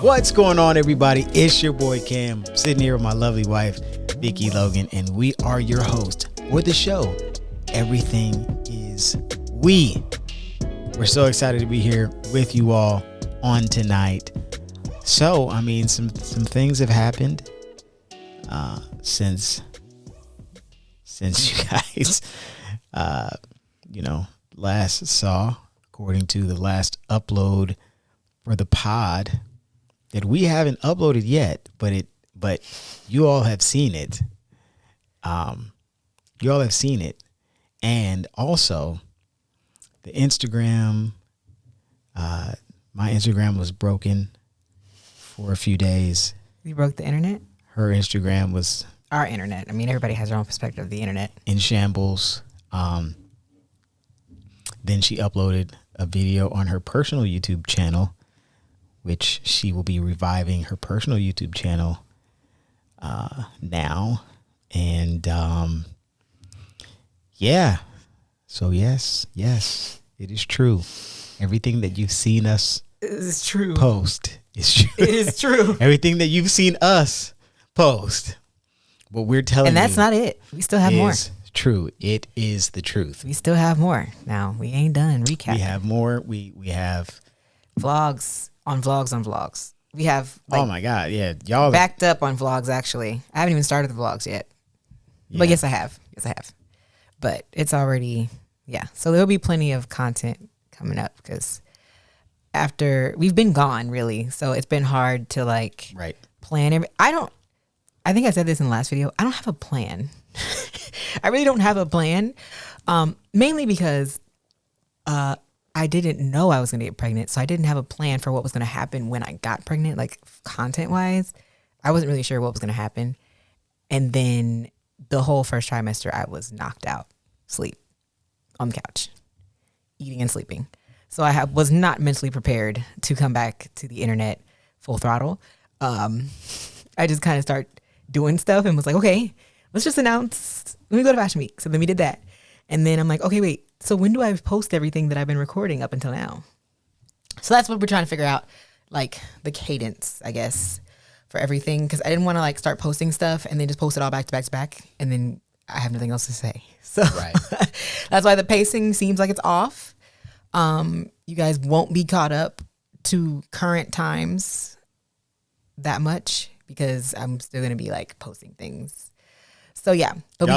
What's going on, everybody? It's your boy Cam, sitting here with my lovely wife, Vicky Logan, and we are your host for the show. Everything is we. We're so excited to be here with you all on tonight. So, I mean, some things have happened since you guys, last saw, according to the last upload for the pod, that we haven't uploaded yet, but you all have seen it. You all have seen it, and also the Instagram. My Instagram was broken for a few days. You broke the internet? Her Instagram was our internet. I mean, everybody has their own perspective of the internet. In shambles. Then she uploaded a video on her personal YouTube channel, which she will be reviving her personal YouTube channel now. And yeah. So yes, it is true. Everything that you've seen us post is true. It is true. Everything that you've seen us post, what we're telling you, and that's not it. We still have more. True. It is the truth. We still have more. Now we ain't done recapping. We have more. We have vlogs on vlogs on vlogs. We have oh my god, yeah, y'all backed up on vlogs. Actually, I haven't even started the vlogs yet, but yes, I have. But it's already So there'll be plenty of content coming up because after we've been gone, really, so it's been hard to plan. I think I said this in the last video. I don't have a plan. I really don't have a plan, mainly because I didn't know I was going to get pregnant. So I didn't have a plan for what was going to happen when I got pregnant, like content-wise. I wasn't really sure what was going to happen. And then the whole first trimester, I was knocked out, sleep on the couch, eating and sleeping. So I was not mentally prepared to come back to the internet full throttle. I just kind of started doing stuff and was like, okay, let's just announce, let me go to Fashion Week. So then we did that. And then I'm like, okay, wait, so when do I post everything that I've been recording up until now? So that's what we're trying to figure out, like the cadence, I guess, for everything. Because I didn't want to start posting stuff and then just post it all back to back to back. And then I have nothing else to say. So that's why the pacing seems like it's off. You guys won't be caught up to current times that much because I'm still going to be posting things. So yeah. But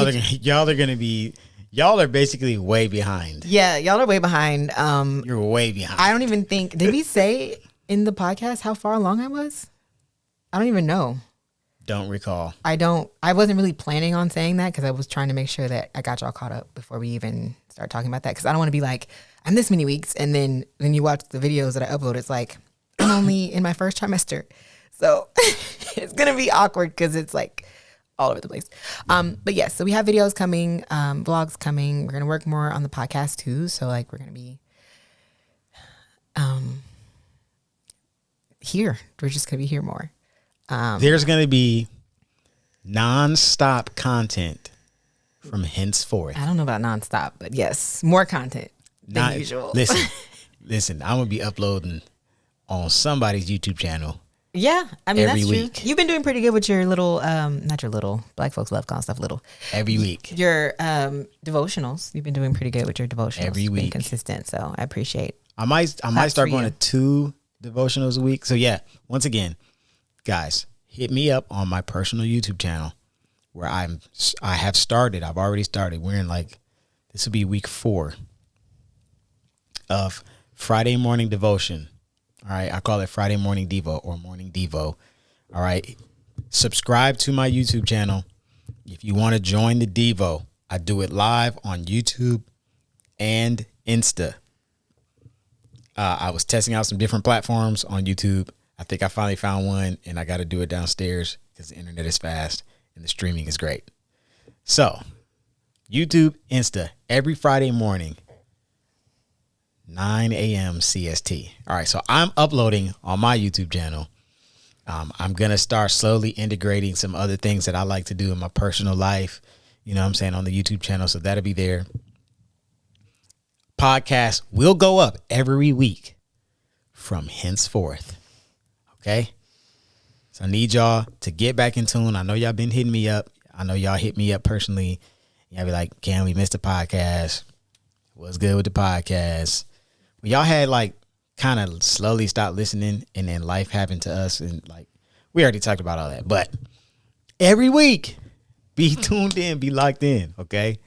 y'all are basically way behind. Yeah, y'all are way behind. You're way behind. I don't even think, did we say in the podcast how far along I was? I don't even know. Don't recall. I wasn't really planning on saying that because I was trying to make sure that I got y'all caught up before we even start talking about that. Because I don't want to be like, I'm this many weeks. And then when you watch the videos that I upload, it's like, I'm only in my first trimester. So it's going to be awkward because it's all over the place. But yes, so we have videos coming, vlogs coming. We're going to work more on the podcast too. So we're going to be here. We're just going to be here more. There's going to be nonstop content from henceforth. I don't know about nonstop, but yes, more content than usual. Listen, I'm going to be uploading on somebody's YouTube channel. Yeah, I mean, every that's week. True. You've been doing pretty good with your little, not your little, black folks love calling stuff little. Every week. Your devotionals. You've been doing pretty good with your devotionals. Every week. Being consistent, so I appreciate. I might start going to 2 devotionals a week. So yeah, once again, guys, hit me up on my personal YouTube channel where I've already started. We're in this will be week 4 of Friday morning devotion. All right. I call it Friday morning Devo or morning Devo. All right. Subscribe to my YouTube channel. If you want to join the Devo, I do it live on YouTube and Insta. I was testing out some different platforms on YouTube. I think I finally found one and I got to do it downstairs because the internet is fast and the streaming is great. So YouTube, Insta, every Friday morning, 9 a.m. CST. All right. So I'm uploading on my YouTube channel. I'm going to start slowly integrating some other things that I like to do in my personal life, you know what I'm saying, on the YouTube channel. So that'll be there. Podcast will go up every week from henceforth. Okay? So I need y'all to get back in tune. I know y'all been hitting me up. I know y'all hit me up personally. Y'all be like, "Can we miss the podcast? What's good with the podcast?" When y'all had like kind of slowly stopped listening, and then life happened to us, and like we already talked about all that. But every week, be tuned in, be locked in, okay?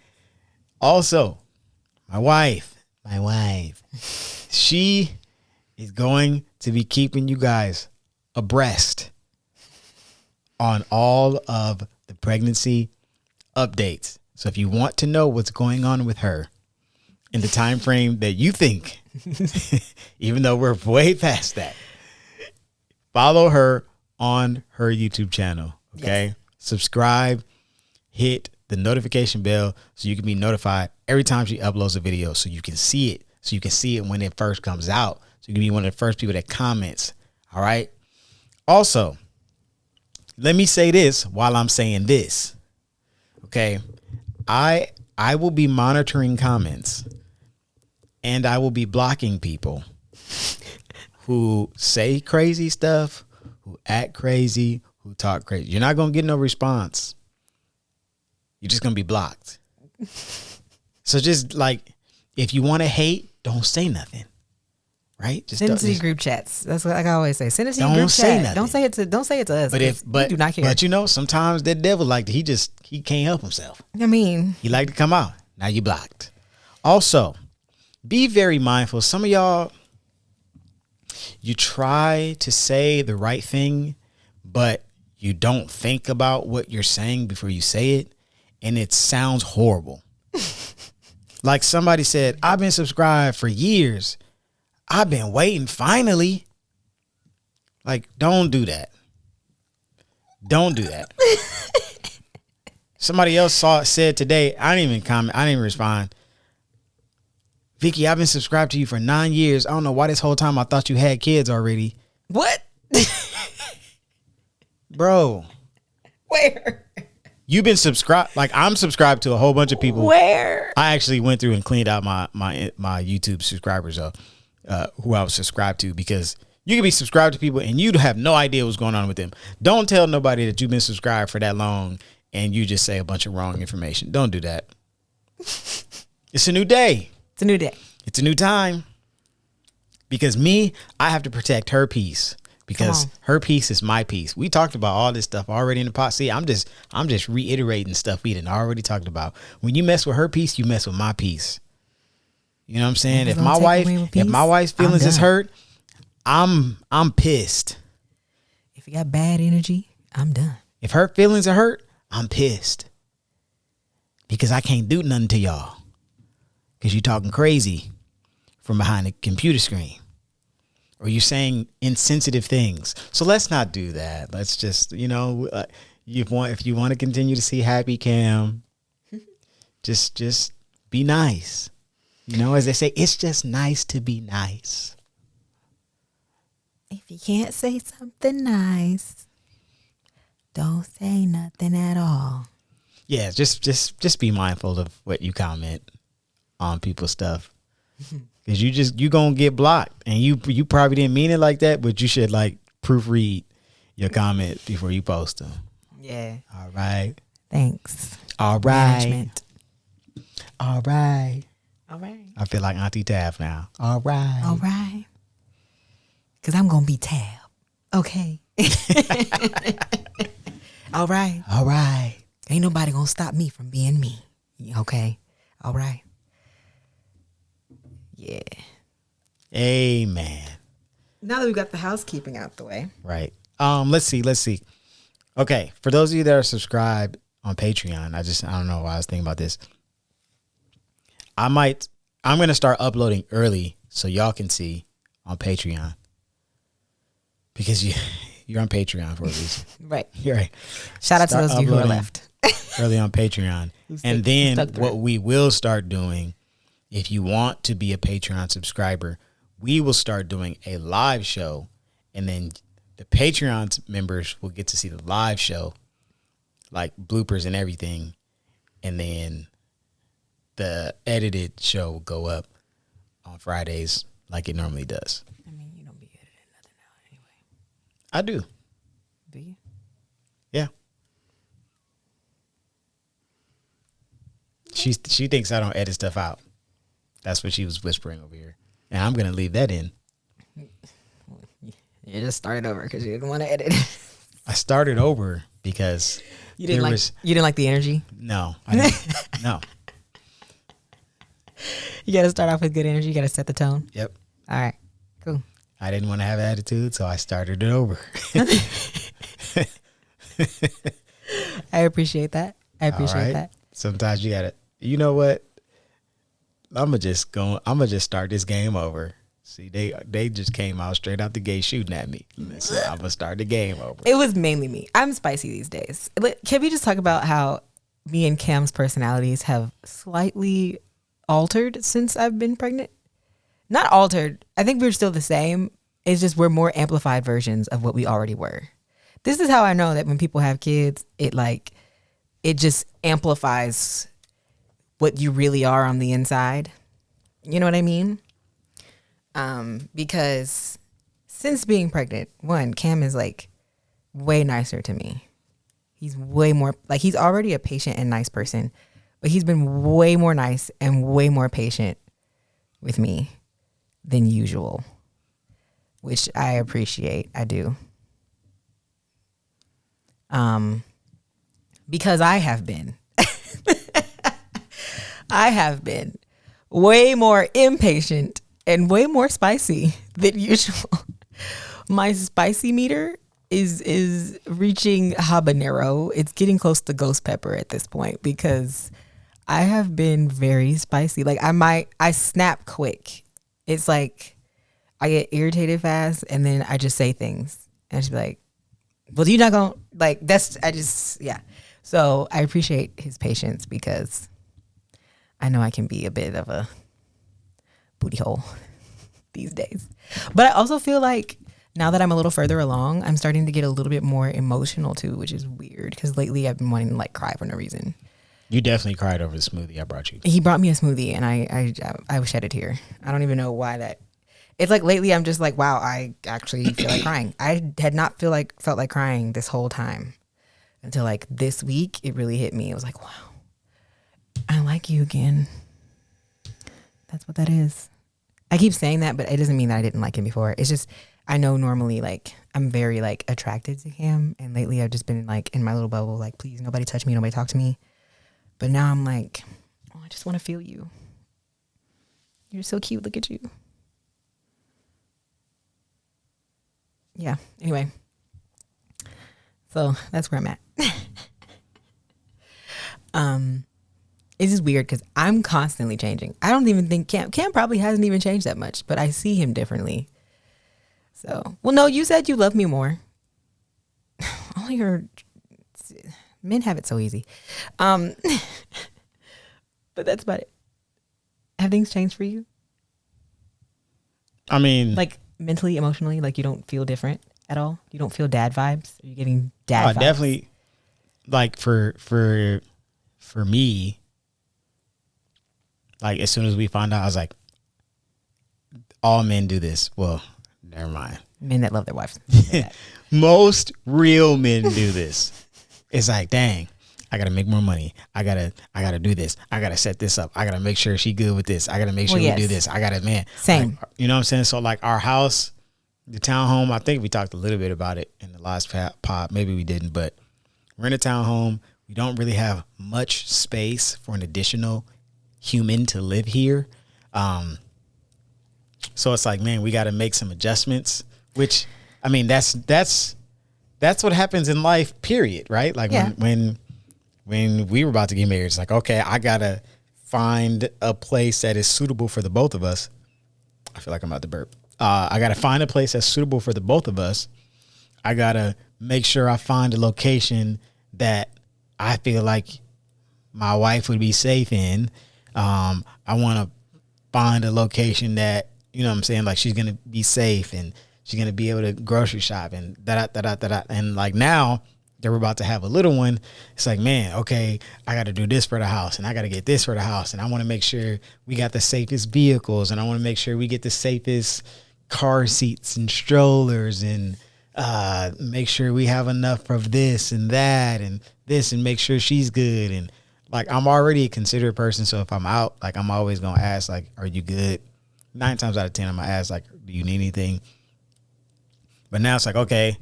Also, my wife, she is going to be keeping you guys abreast on all of the pregnancy updates. So if you want to know what's going on with her in the time frame that you think, even though we're way past that, follow her on her YouTube channel. Okay. Yes. Subscribe, hit the notification bell so you can be notified every time she uploads a video, so you can see it. So you can see it when it first comes out. So you can be one of the first people that comments. All right. Also, let me say this while I'm saying this. Okay. I will be monitoring comments, and I will be blocking people who say crazy stuff, who act crazy, who talk crazy. You're not going to get no response. You're just going to be blocked. So just like, if you want to hate, don't say nothing. Right? Just send it to your group chats. That's what I always say. Send it to your group chat. Nothing. Don't say it to us. But we do not care. But you know, sometimes that devil he can't help himself. I mean, he like to come out. Now you blocked. Also, be very mindful. Some of y'all, you try to say the right thing, but you don't think about what you're saying before you say it, and it sounds horrible. Like somebody said, "I've been subscribed for years. I've been waiting finally." Like, don't do that. Don't do that. Somebody else said today, I didn't even comment. I didn't even respond. "Vicky, I've been subscribed to you for 9 years. I don't know why this whole time I thought you had kids already." What? Bro. Where? You've been subscribed. Like, I'm subscribed to a whole bunch of people. Where? I actually went through and cleaned out my YouTube subscribers who I was subscribed to, because you can be subscribed to people and you have no idea what's going on with them. Don't tell nobody that you've been subscribed for that long and you just say a bunch of wrong information. Don't do that. It's a new day. It's a new day. It's a new time. Because I have to protect her peace, because her peace is my peace. We talked about all this stuff already in the pot. See, I'm just reiterating stuff we done already talked about. When you mess with her peace, you mess with my peace. You know what I'm saying? If my wife's feelings is hurt, I'm pissed. If you got bad energy, I'm done. If her feelings are hurt, I'm pissed. Because I can't do nothing to y'all. Because you talking crazy from behind the computer screen. Or you're saying insensitive things. So let's not do that. Let's just, if you want to continue to see Happy Cam, just be nice. As they say, it's just nice to be nice. If you can't say something nice, don't say nothing at all. Yeah, just be mindful of what you comment on people's stuff. Because you gonna get blocked, and you probably didn't mean it like that, but you should proofread your comment before you post them. Yeah. All right. Thanks. All right. Management. All right. All right. I feel like Auntie Tab now. All right. All right. Because I'm gonna be Tab. Okay. All right. All right. Ain't nobody gonna stop me from being me. Okay. All right. Yeah. Amen. Now that we got the housekeeping out the way. Right. Let's see. Okay. For those of you that are subscribed on Patreon, I don't know why I was thinking about this. I'm going to start uploading early so y'all can see on Patreon. Because you're on Patreon for a reason. Right. You're right. Shout out to those of you who are left. Early on Patreon. And then what we will start doing, if you want to be a Patreon subscriber, we will start doing a live show, and then the Patreon members will get to see the live show, like bloopers and everything, and then the edited show will go up on Fridays like it normally does. I mean, you don't be editing nothing out anyway. I do. Do you? Yeah. She thinks I don't edit stuff out. That's what she was whispering over here. And I'm going to leave that in. You just started over because you didn't want to edit. I started over because you didn't like the energy? No. I didn't. No. You got to start off with good energy. You got to set the tone. Yep. All right. Cool. I didn't want to have attitude, so I started it over. I appreciate that. That. Sometimes you got to, you know what? I'm gonna just start this game over. See, they just came out straight out the gate shooting at me. Listen, I'm gonna start the game over. It was mainly me. I'm spicy these days. Can we just talk about how me and Cam's personalities have slightly altered since I've been pregnant? Not altered. I think we're still the same. It's just we're more amplified versions of what we already were. This is how I know that when people have kids, it just amplifies what you really are on the inside. You know what I mean? Because since being pregnant, one, Cam is like way nicer to me. He's way more, like, he's already a patient and nice person, but he's been way more nice and way more patient with me than usual, which I appreciate. I do. Because I have been way more impatient and way more spicy than usual. My spicy meter is reaching habanero. It's getting close to ghost pepper at this point because I have been very spicy. Like I snap quick. It's like I get irritated fast and then I just say things and I just be like, well, you're not gonna like that's yeah. So I appreciate his patience because I know I can be a bit of a booty hole these days. But I also feel like now that I'm a little further along, I'm starting to get a little bit more emotional too, which is weird because lately I've been wanting to like cry for no reason. You definitely cried over the smoothie I brought you. He brought me a smoothie and I shed a tear. I don't even know why that. It's like lately I'm just like, wow, I actually feel like crying. I had not felt like crying this whole time until like this week. It really hit me. It was like, wow, I like you again. That's what that is. I keep saying that, but it doesn't mean that I didn't like him before. It's just, I know normally like I'm very like attracted to him. And lately I've just been like in my little bubble, like, please nobody touch me. Nobody talk to me. But now I'm like, oh, I just want to feel you. You're so cute. Look at you. Yeah. Anyway. So that's where I'm at. It's just weird because I'm constantly changing. I don't even think Cam probably hasn't even changed that much, but I see him differently. So, well, no, you said you love me more. Only your men have it so easy. But that's about it. Have things changed for you? I mean, like mentally, emotionally, like you don't feel different at all? You don't feel dad vibes? Are you getting dad vibes? Definitely. Like for me, like as soon as we found out, I was like, all men do this. Well, never mind. Men that love their wives. Most real men do this. It's like, dang, I gotta make more money. I gotta do this. I gotta set this up. I gotta make sure she good with this. I gotta make sure we do this. I gotta, man. Same. Like, you know what I'm saying? So like our house, the townhome, I think we talked a little bit about it in the last pod. Maybe we didn't, but we're in a townhome. We don't really have much space for an additional human to live here. So it's like, man, we got to make some adjustments, which, I mean, that's what happens in life, period. Right. Like when we were about to get married, it's like, okay, I got to find a place that is suitable for the both of us. I feel like I'm about to burp. I got to find a place that's suitable for the both of us. I got to make sure I find a location that I feel like my wife would be safe in. I want to find a location that, you know what I'm saying, like she's going to be safe and she's going to be able to grocery shop and da-da-da-da-da-da. And like now that we're about to have a little one, it's like, man, okay, I got to do this for the house and I got to get this for the house. And I want to make sure we got the safest vehicles and I want to make sure we get the safest car seats and strollers and make sure we have enough of this and that and this, and make sure she's good. And like, I'm already a considerate person, so if I'm out, like, I'm always gonna ask, like, are you good? 9 times out of 10, I'm gonna ask, like, do you need anything? But now it's like, okay,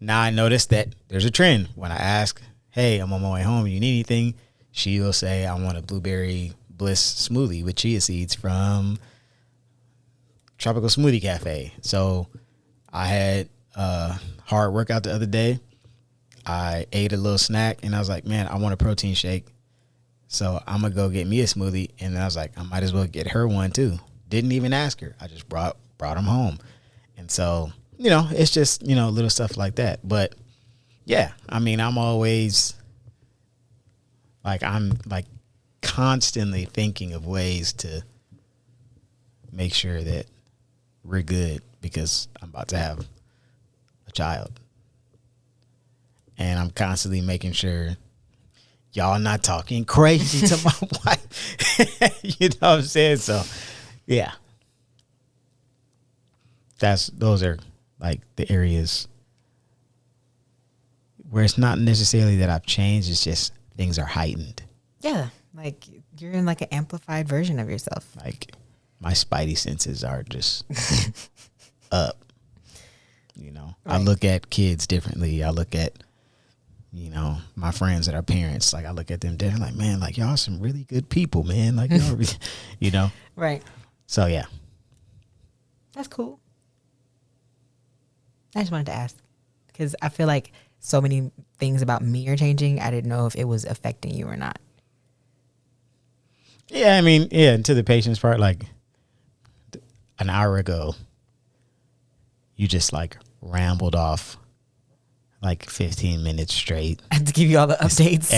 now I notice that there's a trend. When I ask, hey, I'm on my way home, you need anything? She will say, I want a blueberry bliss smoothie with chia seeds from Tropical Smoothie Cafe. So I had a hard workout the other day. I ate a little snack and I was like, man, I want a protein shake. So I'm going to go get me a smoothie. And then I was like, I might as well get her one too. Didn't even ask her. I just brought them home. And so, you know, it's just, you know, little stuff like that. But yeah, I mean, I'm always like, I'm like constantly thinking of ways to make sure that we're good, because I'm about to have a child. And I'm constantly making sure y'all not talking crazy to my wife. You know what I'm saying? So, yeah. Those are like the areas where it's not necessarily that I've changed. It's just things are heightened. Yeah. Like you're in like an amplified version of yourself. Like my spidey senses are just up. You know, right. I look at kids differently. I look at, you know, my friends that are parents. Like I look at them different. Like, man, like y'all some really good people, man. Like y'all, really, you know. Right. So yeah. That's cool. I just wanted to ask because I feel like so many things about me are changing. I didn't know if it was affecting you or not. Yeah, I mean, yeah, and to the patience part, like an hour ago, you just like rambled off like 15 minutes straight. I had to give you all the updates.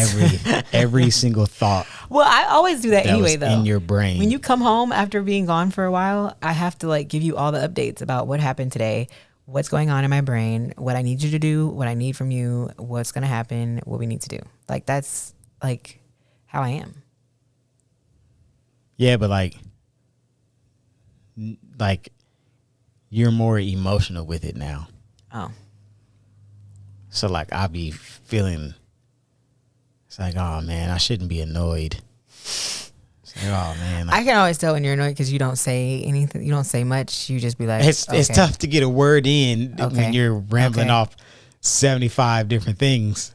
Every single thought. Well, I always do that anyway, though. In your brain. When you come home after being gone for a while, I have to like give you all the updates about what happened today, what's going on in my brain, what I need you to do, what I need from you, what's going to happen, what we need to do. Like that's like how I am. Yeah, but like you're more emotional with it now. Oh. So like I'll be feeling, it's like, oh man, I shouldn't be annoyed. It's like, oh man. Like, I can always tell when you're annoyed because you don't say anything. You don't say much. You just be like, it's tough to get a word in when you're rambling off 75 different things.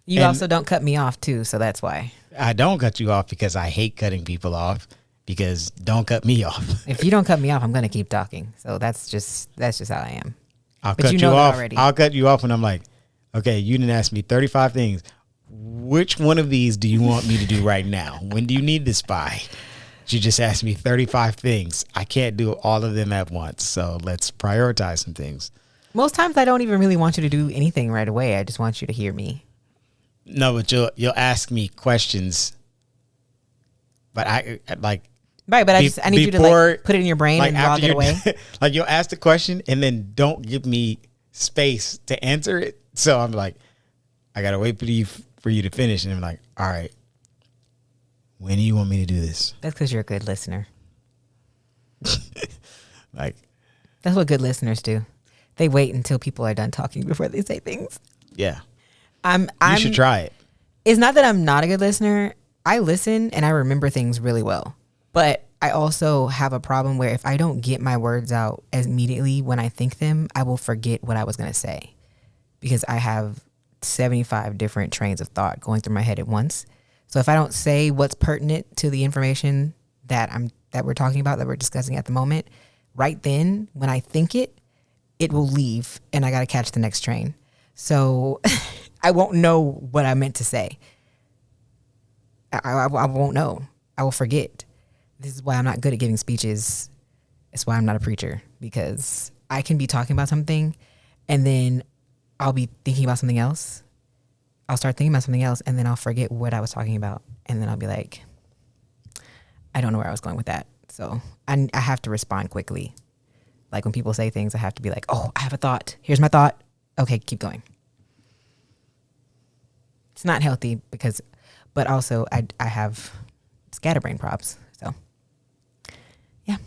You also don't cut me off too, so that's why. I don't cut you off because I hate cutting people off, because don't cut me off. If you don't cut me off, I'm going to keep talking. So that's just how I am. I'll cut you off. I'll cut you off when I'm like, okay, you didn't ask me 35 things. Which one of these do you want me to do right now? When do you need this by? You just asked me 35 things. I can't do all of them at once. So let's prioritize some things. Most times I don't even really want you to do anything right away. I just want you to hear me. No, but you'll ask me questions. But I like. Right, but I need you to like put it in your brain and log it away. Like you'll ask the question and then don't give me space to answer it. So I'm like, I gotta wait for you to finish, and I'm like, all right, when do you want me to do this? That's because you're a good listener. Like, that's what good listeners do. They wait until people are done talking before they say things. Yeah, you should try it. It's not that I'm not a good listener. I listen and I remember things really well. But I also have a problem where if I don't get my words out as immediately when I think them, I will forget what I was going to say because I have 75 different trains of thought going through my head at once. So if I don't say what's pertinent to the information that we're talking about, that we're discussing at the moment, right then when I think it will leave and I got to catch the next train. So I won't know what I meant to say. I won't know. I will forget. This is why I'm not good at giving speeches. It's why I'm not a preacher, because I can be talking about something and then I'll be thinking about something else. I'll start thinking about something else and then I'll forget what I was talking about. And then I'll be like, I don't know where I was going with that. So I have to respond quickly. Like when people say things, I have to be like, oh, I have a thought. Here's my thought. Okay, keep going. It's not healthy but also I have scatterbrain props. So yeah.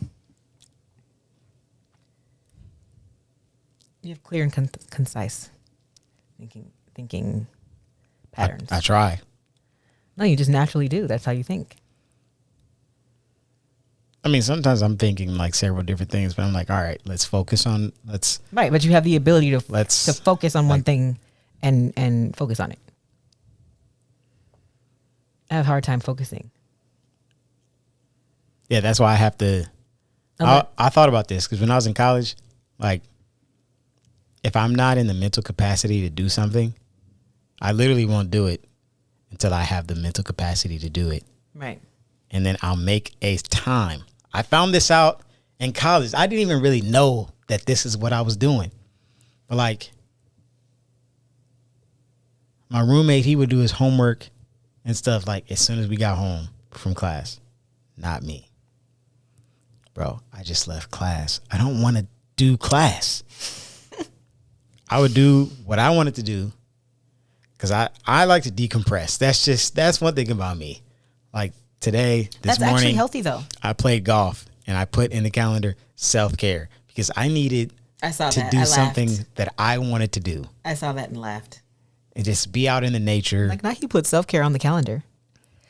You have clear and concise thinking patterns. I try. No, you just naturally do. That's how you think. I mean, sometimes I'm thinking like several different things, but I'm like, all right, let's focus on right. But you have the ability to focus on one thing and focus on it. I have a hard time focusing. Yeah, that's why I have to. I thought about this because when I was in college, like, if I'm not in the mental capacity to do something, I literally won't do it until I have the mental capacity to do it. Right. And then I'll make a time. I found this out in college. I didn't even really know that this is what I was doing. But like, my roommate, he would do his homework and stuff like as soon as we got home from class. Not me. Bro, I just left class. I don't want to do class. I would do what I wanted to do because I like to decompress. That's one thing about me. Like today, this morning. That's actually healthy though. I played golf and I put in the calendar self-care because I needed to do something that I wanted to do. I saw that and laughed. And just be out in the nature. Like now he put self-care on the calendar.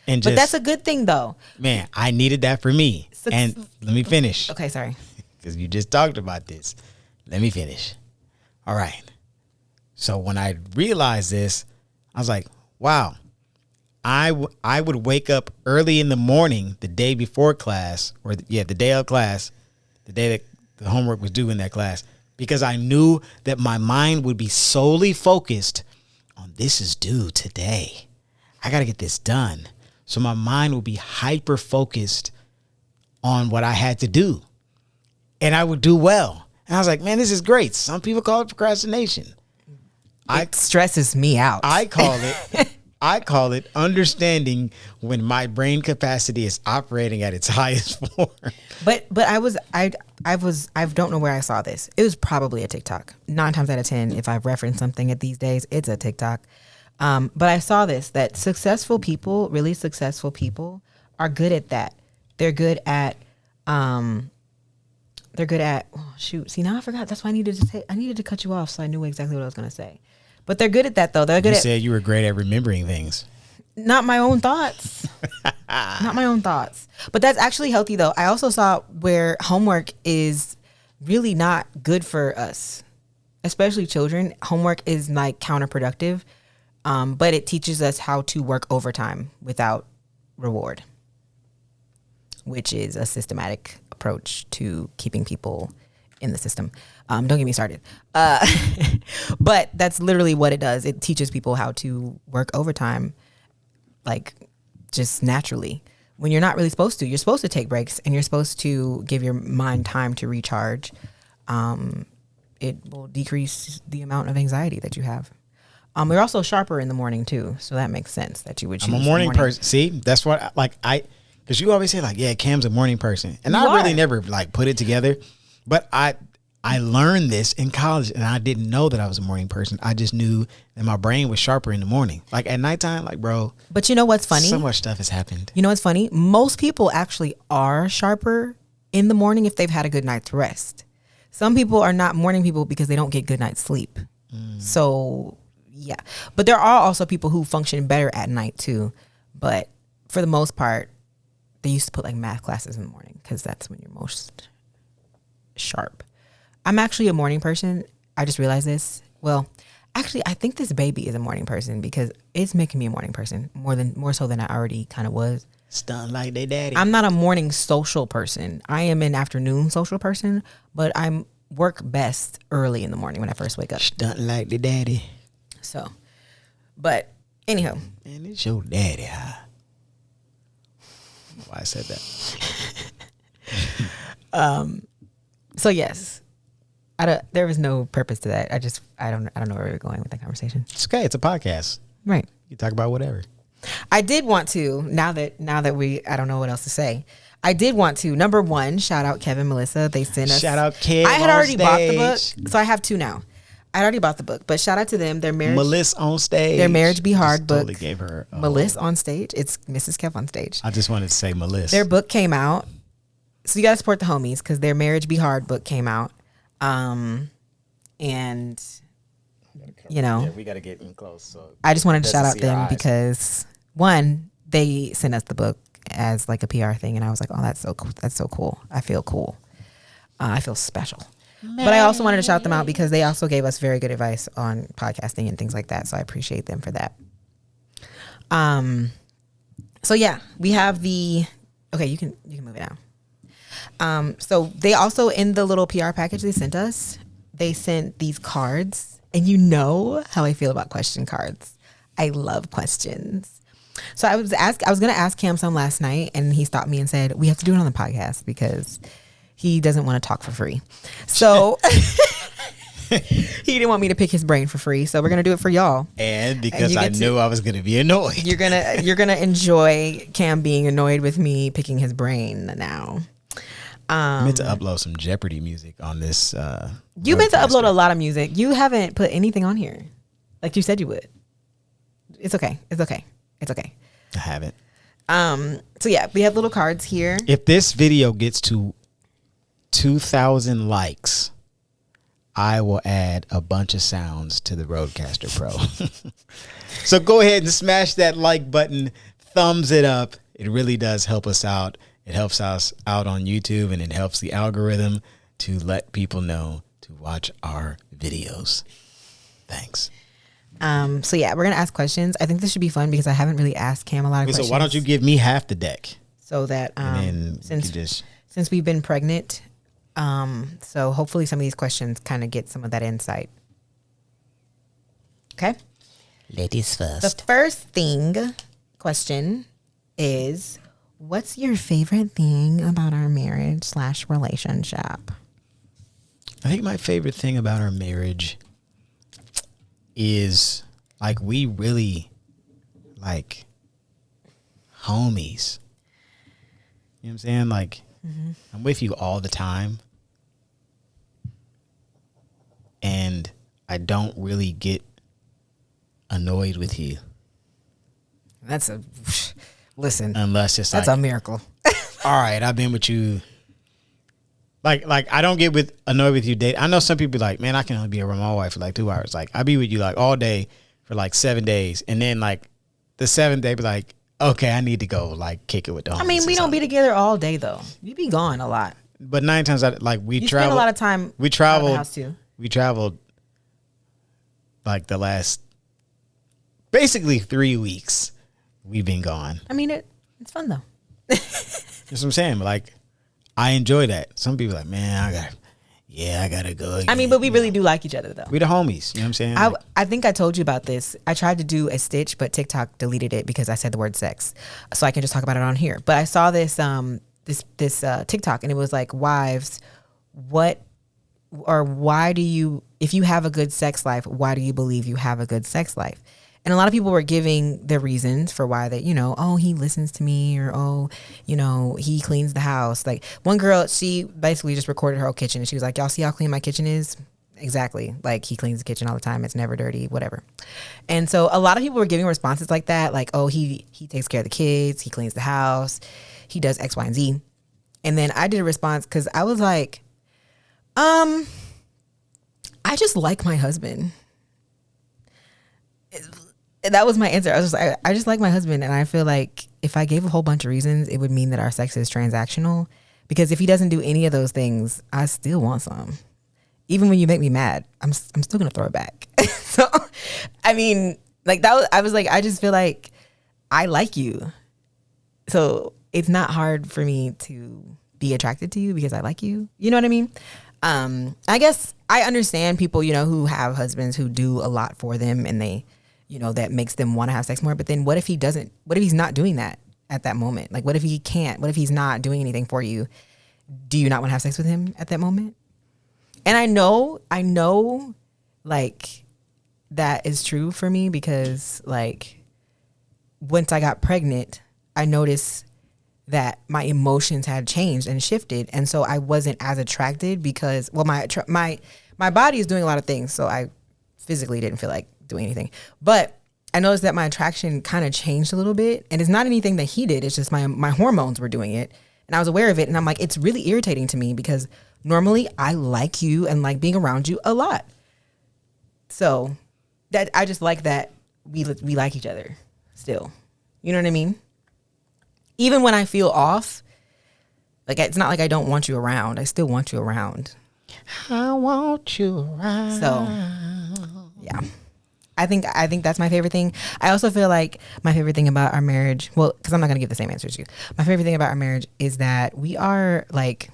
But that's a good thing though. Man, I needed that for me. And let me finish. Okay, sorry. Because you just talked about this. Let me finish. All right. So when I realized this, I was like, wow. I would wake up early in the morning the day before class, or the day of class, the day that the homework was due in that class, because I knew that my mind would be solely focused on this is due today. I got to get this done. So my mind would be hyper focused on what I had to do. And I would do well. And I was like, man, this is great. Some people call it procrastination. It stresses me out. I call it understanding when my brain capacity is operating at its highest form. But I don't know where I saw this. It was probably a TikTok. 9 times out of 10, if I reference something at these days, it's a TikTok. But I saw this, that successful people, really successful people, are good at that. They're good at, oh shoot. See, now I forgot. That's why I needed to cut you off so I knew exactly what I was going to say. But they're good at that though. They're good You said you were great at remembering things. Not my own thoughts. Not my own thoughts. But that's actually healthy though. I also saw where homework is really not good for us, especially children. Homework is like counterproductive. But it teaches us how to work overtime without reward, which is a systematic approach to keeping people in the system. Don't get me started. But that's literally what it does. It teaches people how to work overtime, like just naturally, when you're not really supposed to. You're supposed to take breaks and you're supposed to give your mind time to recharge. It will decrease the amount of anxiety that you have. We're also sharper in the morning too, so that makes sense that you would choose. I'm a morning person. See, that's what because you always say like, yeah, Cam's a morning person, and I really never like put it together. But I learned this in college, and I didn't know that I was a morning person. I just knew that my brain was sharper in the morning. Like at nighttime, like bro. But you know what's funny? So much stuff has happened. You know what's funny? Most people actually are sharper in the morning if they've had a good night's rest. Some people are not morning people because they don't get good night's sleep. So. Yeah. But there are also people who function better at night too. But for the most part, they used to put like math classes in the morning because that's when you're most sharp. I'm actually a morning person. I just realized this. Well, actually, I think this baby is a morning person because it's making me a morning person more so than I already kind of was. Stunned like they daddy. I'm not a morning social person. I am an afternoon social person, but I work best early in the morning when I first wake up. Stunned like the daddy. So, but anyhow. Man, it's your daddy, huh? Why I said that. So yes, there was no purpose to that. I don't know where we're going with that conversation. It's okay. It's a podcast. Right. You talk about whatever. I did want to, now that I don't know what else to say. I did want to, number one, shout out Kevin, Melissa. They sent us. Shout out Kev. I had already bought the book, so I have 2 now. I already bought the book, but shout out to them. Their marriage, Melissa on stage. Their Marriage Be Hard book. Totally gave her Melissa on stage. It's Mrs. Kev on stage. I just wanted to say Melissa. Their book came out, so you got to support the homies because their Marriage Be Hard book came out. And, you know, yeah, we got to get in close. So I just wanted to shout out see our them eyes. because, one, they sent us the book as like a PR thing. And I was like, oh, that's so cool. That's so cool. I feel cool. I feel special. But I also wanted to shout them out because they also gave us very good advice on podcasting and things like that. So I appreciate them for that. So yeah, we have okay, you can move it now. So they also, in the little PR package they sent us, they sent these cards, and you know how I feel about question cards. I love questions. So I was going to ask Cam some last night, and he stopped me and said, we have to do it on the podcast because he doesn't want to talk for free. So he didn't want me to pick his brain for free. So we're going to do it for y'all. And because I knew I was going to be annoyed. You're going to enjoy Cam being annoyed with me picking his brain now. I meant to upload some Jeopardy music on this. You meant to upload a lot of music. You haven't put anything on here like you said you would. It's okay. It's okay. It's okay. I haven't. So yeah, we have little cards here. If this video gets to 2,000 likes, I will add a bunch of sounds to the Rodecaster Pro. So go ahead and smash that like button, thumbs it up. It really does help us out. It helps us out on YouTube, and it helps the algorithm to let people know to watch our videos. Thanks. So yeah, we're gonna ask questions. I think this should be fun because I haven't really asked Cam a lot of questions. So why don't you give me half the deck? So that since we've been pregnant, so hopefully some of these questions kind of get some of that insight. Okay. Ladies first. The first question is, what's your favorite thing about our marriage / relationship? I think my favorite thing about our marriage is like we really like homies. You know what I'm saying? Like I'm with you all the time, and I don't really get annoyed with you. That's listen. Unless it's that's like, a miracle. all right, I've been with you. Like I don't get annoyed with you date. I know some people be like, man, I can only be around my wife for like 2 hours. Like I be with you like all day for like 7 days, and then like the 7th day be like, okay, I need to go like kick it with the homies. I mean, we don't be together all day though. You be gone a lot. But 9 times out, like we you travel spend a lot of time. We traveled. Out of the house too. We traveled like the last basically 3 weeks. We've been gone. I mean, it's fun though. That's what I'm saying. Like I enjoy that. Some people are like, man, I gotta go again. I mean, but we really do like each other though. We the homies. You know what I'm saying? I think I told you about this. I tried to do a stitch, but TikTok deleted it because I said the word sex. So I can just talk about it on here. But I saw this TikTok, and it was like, wives, why do you, if you have a good sex life, why do you believe you have a good sex life? And a lot of people were giving the reasons for why they, oh, he listens to me, or, oh, he cleans the house. Like one girl, she basically just recorded her whole kitchen, and she was like, y'all see how clean my kitchen is? Exactly. Like he cleans the kitchen all the time. It's never dirty, whatever. And so a lot of people were giving responses like that. Like, oh, he takes care of the kids. He cleans the house. He does X, Y, and Z. And then I did a response because I was like, I just like my husband. That was my answer. I was just like, I just like my husband, and I feel like if I gave a whole bunch of reasons, it would mean that our sex is transactional. Because if he doesn't do any of those things, I still want some. Even when you make me mad, I'm still gonna throw it back. So, I mean, like I was like, I just feel like I like you, so it's not hard for me to be attracted to you because I like you. You know what I mean? I guess I understand people, who have husbands who do a lot for them, and they, that makes them want to have sex more. But then what if he doesn't? What if he's not doing that at that moment? Like, what if he can't? What if he's not doing anything for you? Do you not want to have sex with him at that moment? And I know, like, that is true for me because, like, once I got pregnant, I noticed that my emotions had changed and shifted, and so I wasn't as attracted because, well, my body is doing a lot of things, so I physically didn't feel like doing anything. But I noticed that my attraction kind of changed a little bit, and it's not anything that he did. It's just my hormones were doing it, and I was aware of it, and I'm like, it's really irritating to me because normally I like you and like being around you a lot. So that I just like that we like each other still. You know what I mean? Even when I feel off, like it's not like I don't want you around. I still want you around. I want you around. So yeah. I think that's my favorite thing. I also feel like my favorite thing about our marriage, well, because I'm not gonna give the same answer as you. My favorite thing about our marriage is that we are like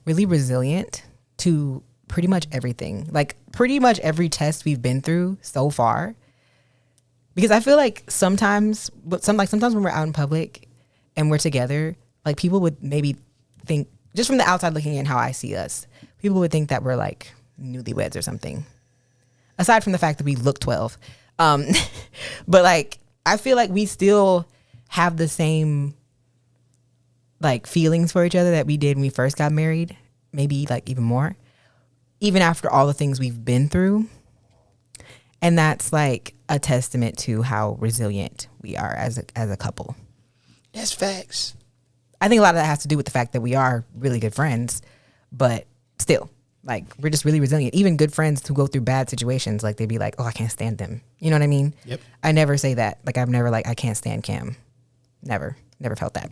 really resilient to pretty much everything. Like pretty much every test we've been through so far. Because I feel like sometimes when we're out in public and we're together, like people would maybe think, just from the outside looking in how I see us, people would think that we're like newlyweds or something. Aside from the fact that we look 12. But like, I feel like we still have the same like feelings for each other that we did when we first got married. Maybe like even more. Even after all the things we've been through. And that's like a testament to how resilient we are as a couple. That's facts. I think a lot of that has to do with the fact that we are really good friends, but still, like we're just really resilient. Even good friends who go through bad situations, like they'd be like, "Oh, I can't stand them." You know what I mean? Yep. I never say that. Like I've never like I can't stand Cam. Never felt that.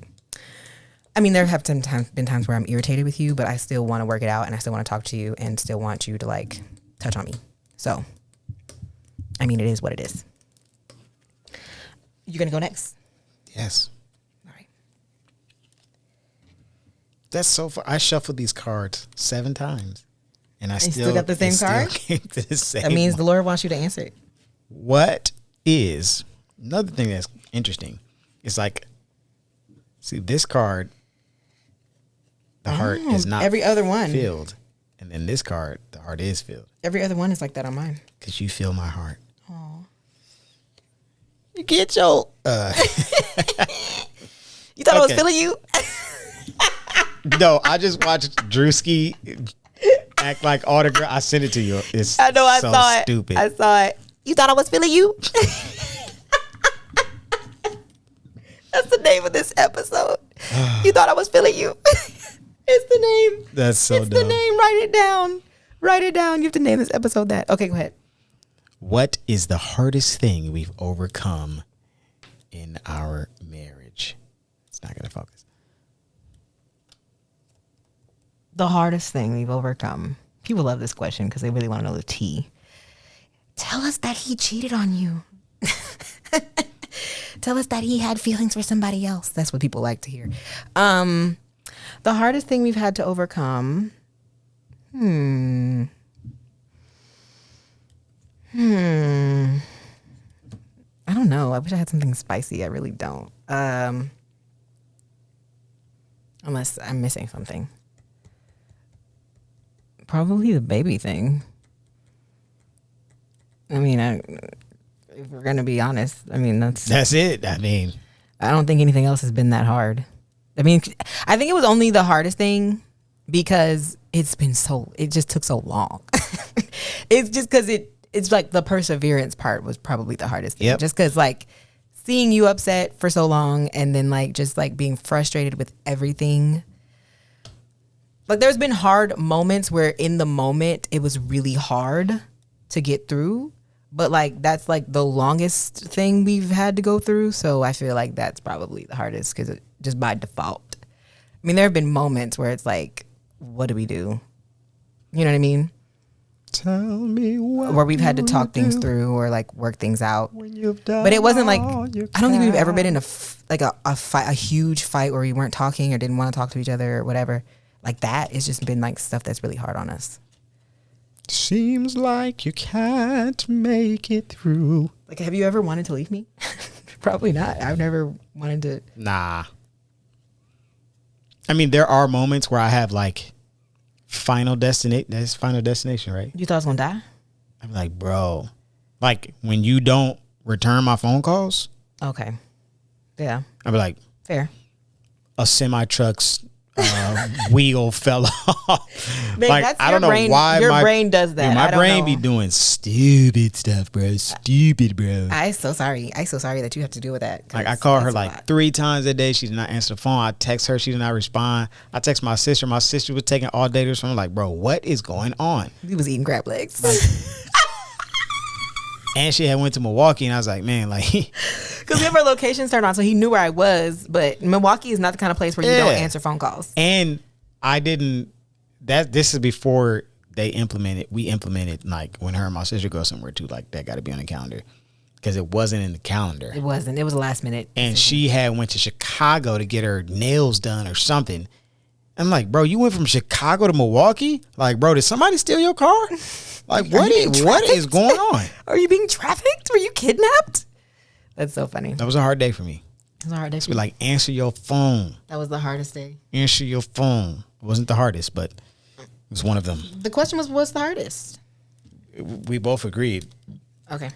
I mean, there have been times where I'm irritated with you, but I still want to work it out, and I still want to talk to you, and still want you to like touch on me. So, I mean, it is what it is. You gonna go next? Yes. All right. That's so far. I shuffled these cards 7 times, and I still got the same card. Came to the same That means one. the Lord wants you to answer it. What is another thing that's interesting? It's like, see, this card, the heart is not every other one filled, and then this card, the heart is filled. Every other one is like that on mine. Cause you feel my heart. Oh. You get your. You thought I was Okay. feeling you? No, I just watched Drewski act like autograph. I sent it to you. It's I know. I so saw it. stupid. I saw it. You thought I was feeling you? That's the name of this episode. You thought I was feeling you? It's the name. That's so it's dumb. the name. Write it down. Write it down. You have to name this episode that. Okay, go ahead. What is the hardest thing we've overcome in our marriage? It's not going to focus. The hardest thing we've overcome. People love this question because they really want to know the tea. Tell us that he cheated on you. Tell us that he had feelings for somebody else. That's what people like to hear. The hardest thing we've had to overcome. I don't know. I wish I had something spicy. I really don't. Unless I'm missing something. Probably the baby thing. I mean, if we're going to be honest, I mean, That's it. I mean, I don't think anything else has been that hard. I mean, I think it was only the hardest thing because it just took so long. It's just because it's like the perseverance part was probably the hardest thing. Yep. Just because like seeing you upset for so long and then like just like being frustrated with everything. Like there's been hard moments where in the moment it was really hard to get through. But like that's like the longest thing we've had to go through. So I feel like that's probably the hardest because just by default. I mean, there have been moments where it's like, what do we do? You know what I mean? tell me what Where we've had to talk things do through or like work things out. when you've done. But it wasn't like, all you I don't think we've ever can. been in a fight, a huge fight where we weren't talking or didn't want to talk to each other or whatever. Like that, it's just been like stuff that's really hard on us. Seems like you can't make it through. Like, have you ever wanted to leave me? Probably not. I've never wanted to. Nah. I mean, there are moments where I have like final destination. That's final destination, right? You thought I was gonna die? I'm like, bro, like when you don't return my phone calls, Okay. Yeah. I'd be like, Fair. a semi truck's wheel fell off. Babe, like that's I your don't know brain, why your my brain does that. dude, I my don't brain know. be doing stupid stuff, bro. Stupid, bro. I'm so sorry. I'm so sorry that you have to deal with that. 'cause Like I call her that's a like lot. 3 times a day. She did not answer the phone. I text her. She did not respond. I text my sister. My sister was taking all daters from. I'm like, bro, what is going on? He was eating crab legs. And she had went to Milwaukee, and I was like, man, like, because we have our locations turned on, so he knew where I was. But Milwaukee is not the kind of place where you don't answer phone calls. And I didn't. This is before we implemented like when her and my sister go somewhere too. Like that got to be on the calendar because it wasn't in the calendar. It wasn't. It was a last minute. And she had went to Chicago to get her nails done or something. I'm like, bro, you went from Chicago to Milwaukee? Like, bro, did somebody steal your car? Like, what is going on? Are you being trafficked? Were you kidnapped? That's so funny. That was a hard day for me. It was a hard day for me. Like, answer your phone. That was the hardest day. Answer your phone. It wasn't the hardest, but it was one of them. The question was, what's the hardest? We both agreed. Okay.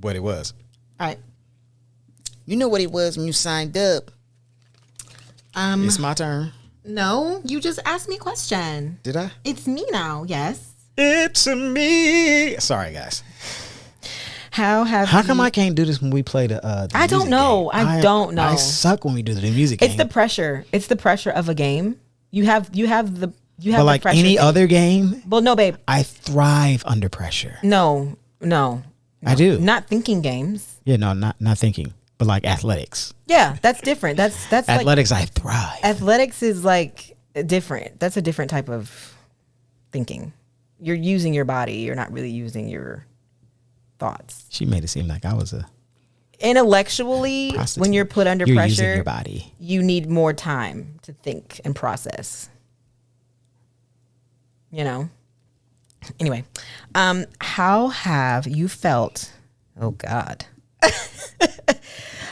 What it was. All right. You know what it was when you signed up. It's my turn. No, you just asked me a question. Did I? It's me now, yes. It's me. Sorry, guys. How come I can't do this when we play the I don't know. Game? I don't know. I suck when we do the music game. It's the pressure. It's the pressure of a game. You have the but like pressure any thing. other game. Well, no, babe. I thrive under pressure. No. I do. Not thinking games. Yeah, no, not thinking. But like athletics. Yeah, that's different. That's athletics. Like, I thrive. Athletics is like different. That's a different type of thinking. You're using your body. You're not really using your thoughts. She made it seem like I was a intellectually prostitute. When you're put under you're pressure. Using your body. You need more time to think and process. You know. Anyway, how have you felt? Oh God.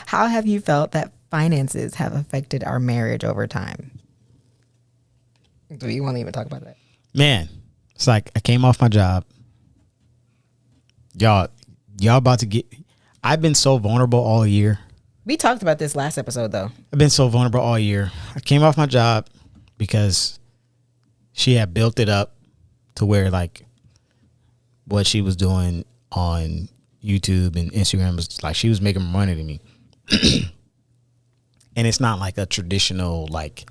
How have you felt that finances have affected our marriage over time? Do you want to even talk about that? Man, it's like I came off my job. Y'all about to get. I've been so vulnerable all year. We talked about this last episode, though. I've been so vulnerable all year. I came off my job because she had built it up to where like what she was doing on YouTube and Instagram was like she was making more money than me. And it's not like a traditional like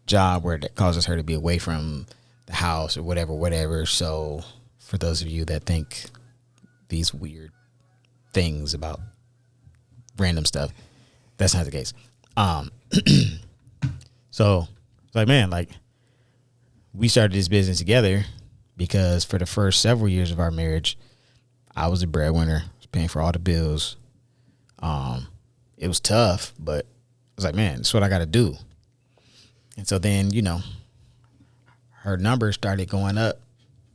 job where that causes her to be away from the house or whatever. So for those of you that think these weird things about random stuff, that's not the case. So it's like, man, like we started this business together because for the first several years of our marriage, I was a breadwinner, paying for all the bills. It was tough, but I was like, man, that's what I got to do. And so then, you know, her numbers started going up,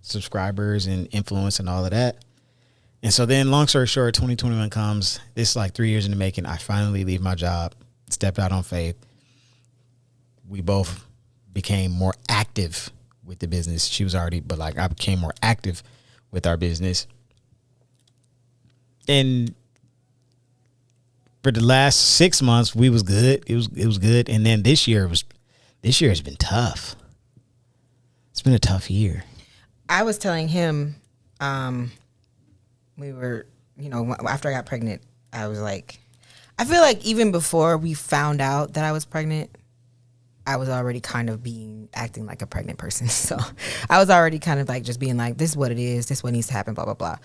subscribers and influence and all of that. And so then, long story short, 2021 comes. It's like 3 years in the making. I finally leave my job, stepped out on faith. We both became more active with the business. She was already, but like I became more active with our business. And for the last 6 months, we was good. It was good. And then this year has been tough. It's been a tough year. I was telling him, we were, you know, after I got pregnant, I was like, I feel like even before we found out that I was pregnant, I was already kind of acting like a pregnant person. So I was already kind of like just being like, this is what it is. This is what needs to happen, blah, blah, blah.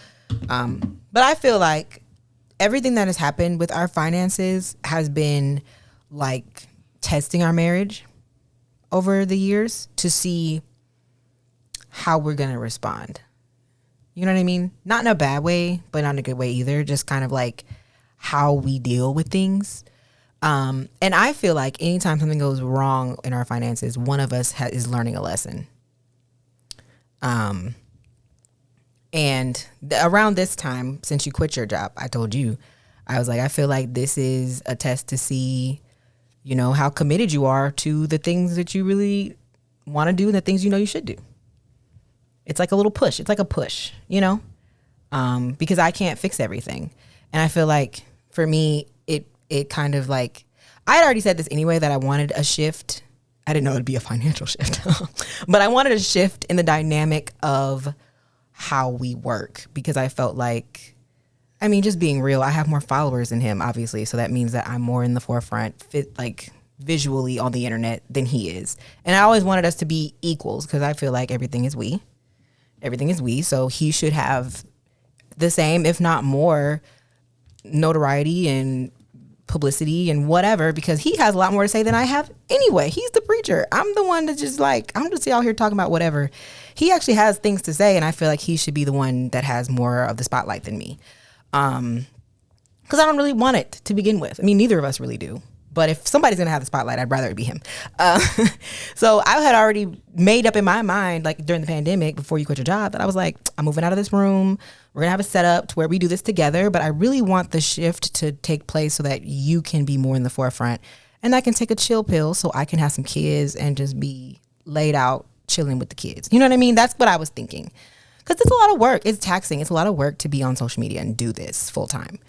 But I feel like everything that has happened with our finances has been like testing our marriage over the years to see how we're going to respond. You know what I mean? Not in a bad way, but not in a good way either. Just kind of like how we deal with things. And I feel like anytime something goes wrong in our finances, one of us is learning a lesson. And around this time, since you quit your job, I told you, I was like, I feel like this is a test to see, you know, how committed you are to the things that you really want to do and the things you know you should do. It's like a little push. It's like a push, you know, because I can't fix everything. And I feel like for me, it kind of like, I had already said this anyway, that I wanted a shift. I didn't know it'd be a financial shift, but I wanted a shift in the dynamic of how we work, because I felt like, I mean, just being real, I have more followers than him, obviously. So that means that I'm more in the forefront, like visually on the internet than he is. And I always wanted us to be equals, because I feel like everything is we. So he should have the same, if not more, notoriety and publicity and whatever, because he has a lot more to say than I have anyway. He's the preacher. I'm the one that just like, I'm just out here talking about whatever. He actually has things to say, and I feel like he should be the one that has more of the spotlight than me. Because I don't really want it to begin with. I mean, neither of us really do. But if somebody's going to have the spotlight, I'd rather it be him. So I had already made up in my mind, like during the pandemic, before you quit your job, that I was like, I'm moving out of this room. We're going to have a setup to where we do this together. But I really want the shift to take place so that you can be more in the forefront. And I can take a chill pill so I can have some kids and just be laid out chilling with the kids. You know what I mean? That's what I was thinking. Because it's a lot of work. It's taxing. It's a lot of work to be on social media and do this full time.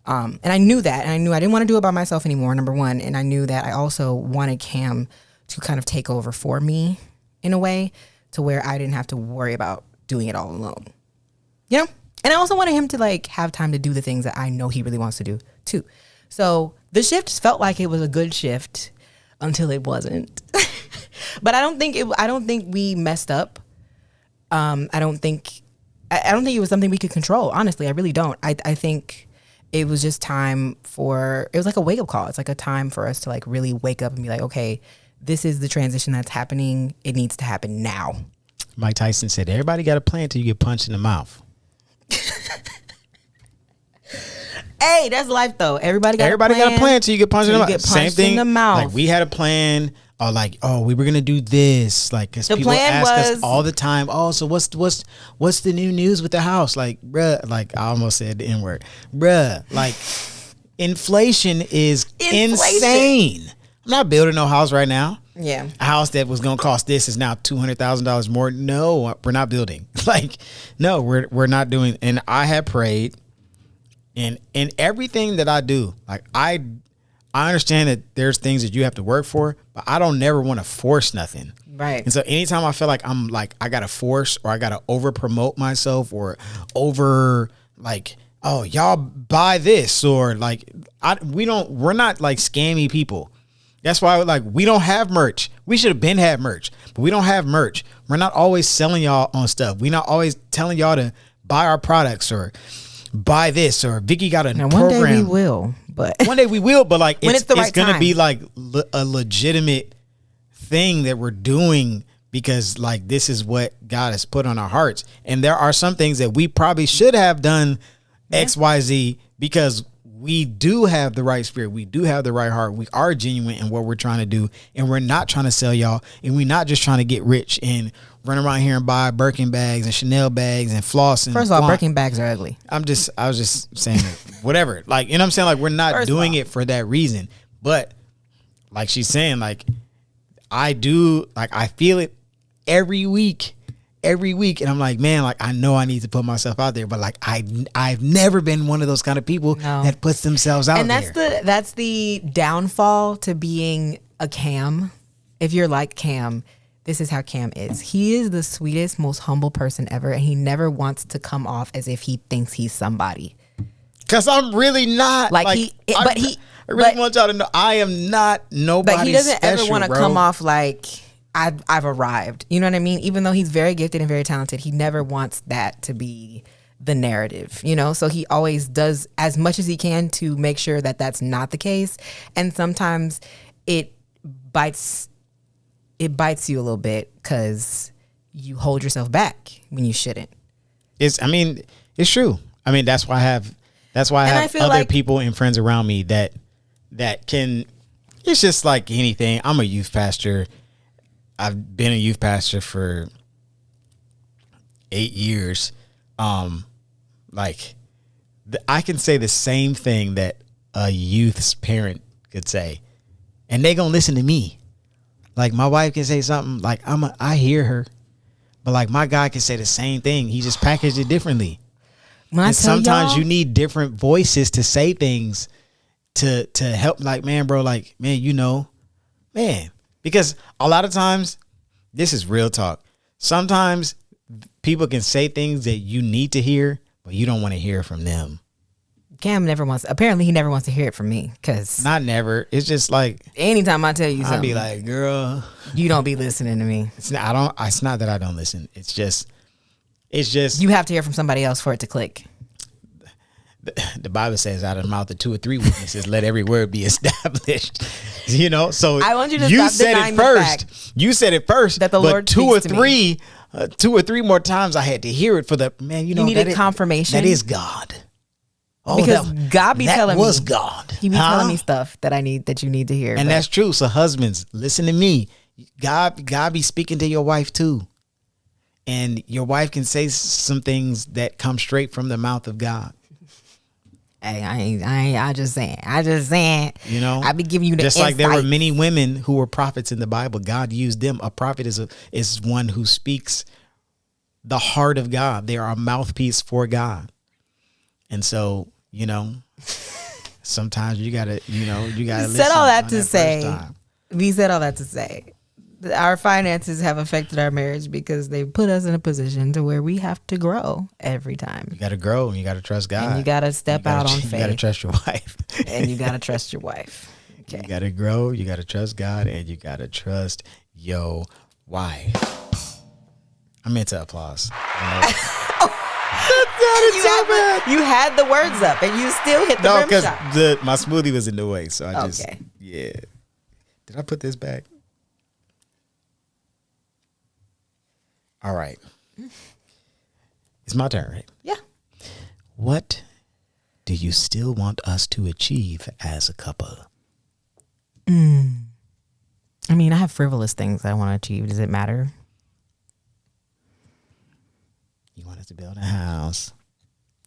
And I knew that. And I knew I didn't want to do it by myself anymore, number one. And I knew that I also wanted Cam to kind of take over for me in a way to where I didn't have to worry about doing it all alone. You know? And I also wanted him to like have time to do the things that I know he really wants to do too. So the shift felt like it was a good shift until it wasn't. But I don't think we messed up. I don't think it was something we could control. Honestly, I really don't. I think it was just time for, it was like a wake up call. It's like a time for us to like really wake up and be like, okay, this is the transition that's happening. It needs to happen now. Mike Tyson said, everybody got a plan until you get punched in the mouth. Hey, that's life though. Everybody got a plan until you get punched in the mouth. Same thing. In the mouth. Like we had a plan. Or like, oh, we were gonna do this. Like, cause people ask us all the time. Oh, so what's the new news with the house? Like, bruh. Like I almost said the N word, bruh. Like, inflation is insane. I'm not building no house right now. Yeah, a house that was gonna cost this is now $200,000 more. No, we're not building. Like, no, we're not doing. And I had prayed, and in everything that I do, like I understand that there's things that you have to work for, but I don't never want to force nothing. Right. And so anytime I feel like I'm like, I got to force or I got to over promote myself or over like, oh, y'all buy this or like, we're not like scammy people. That's why like, we don't have merch. We should have been had merch, but we don't have merch. We're not always selling y'all on stuff. We're not always telling y'all to buy our products or buy this or Vicky got a program. One day we will, but one day we will, but like it's right going to time. be like a legitimate thing that we're doing because like this is what God has put on our hearts. And there are some things that we probably should have done XYZ because we do have the right spirit. We do have the right heart. We are genuine in what we're trying to do. And we're not trying to sell y'all. And we're not just trying to get rich and run around here and buy Birkin bags and Chanel bags and floss. And first of all, Birkin bags are ugly. I was just saying that, whatever. Like, you know what I'm saying? Like, we're not doing it for that reason. But like she's saying, like, I do, like, I feel it every week. And I'm like, man, like, I know I need to put myself out there, but like, I've never been one of those kind of people that puts themselves out there. And that's the downfall to being a Cam. If you're like Cam, this is how Cam is. He is the sweetest, most humble person ever, and he never wants to come off as if he thinks he's somebody. Cause I'm really not. I really want y'all to know I am not nobody. But he doesn't special, ever want to come off like I've arrived. You know what I mean? Even though he's very gifted and very talented, he never wants that to be the narrative, you know? So he always does as much as he can to make sure that that's not the case. And sometimes it bites you a little bit because you hold yourself back when you shouldn't. It's true. I mean, that's why I have other like people and friends around me that can, it's just like anything. I'm a youth pastor. I've been a youth pastor for 8 years. I can say the same thing that a youth's parent could say, and they gonna listen to me. Like my wife can say something, like I hear her, but like my guy can say the same thing. He just packaged it differently. And sometimes you need different voices to say things to help. Like, man, bro, like, man, you know, man. Because a lot of times, this is real talk. Sometimes people can say things that you need to hear, but you don't want to hear from them. Cam never wants to hear it from me. Cause not never. It's just like anytime I tell you something, I'll be like, girl, you don't be listening to me. It's not that I don't listen. It's just you have to hear from somebody else for it to click. the Bible says, out of the mouth of 2 or 3 witnesses, let every word be established. You know, so I want you to stop said denying it the first. fact You said it first. that the but Lord two or speaks to me. three, 2 or 3 more times, I had to hear it for the man. You know, needed confirmation. That is God. Oh, because God be telling me. That was God. He be telling me stuff that you need to hear. And that's true. So husbands, listen to me. God be speaking to your wife too. And your wife can say some things that come straight from the mouth of God. Hey, I just saying. You know, I be giving you the just insights. like there were many women who were prophets in the Bible. God used them. A prophet is one who speaks the heart of God. They are a mouthpiece for God. And so, you know, sometimes you gotta listen. Said all that to say. We said all that to say. Our finances have affected our marriage because they put us in a position to where we have to grow every time. You got to grow and you got to trust God. And you got to step out on faith. You got to trust your wife. And you got to trust your wife. Okay. You got to grow. You got to trust God and you got to trust your wife. I meant to applause. You had the words up and you still hit the rim shot. No, because my smoothie was in the way. So I just, yeah. Did I put this back? All right. It's my turn, right? Yeah. What do you still want us to achieve as a couple? I mean, I have frivolous things I want to achieve. Does it matter? You want us to build a house.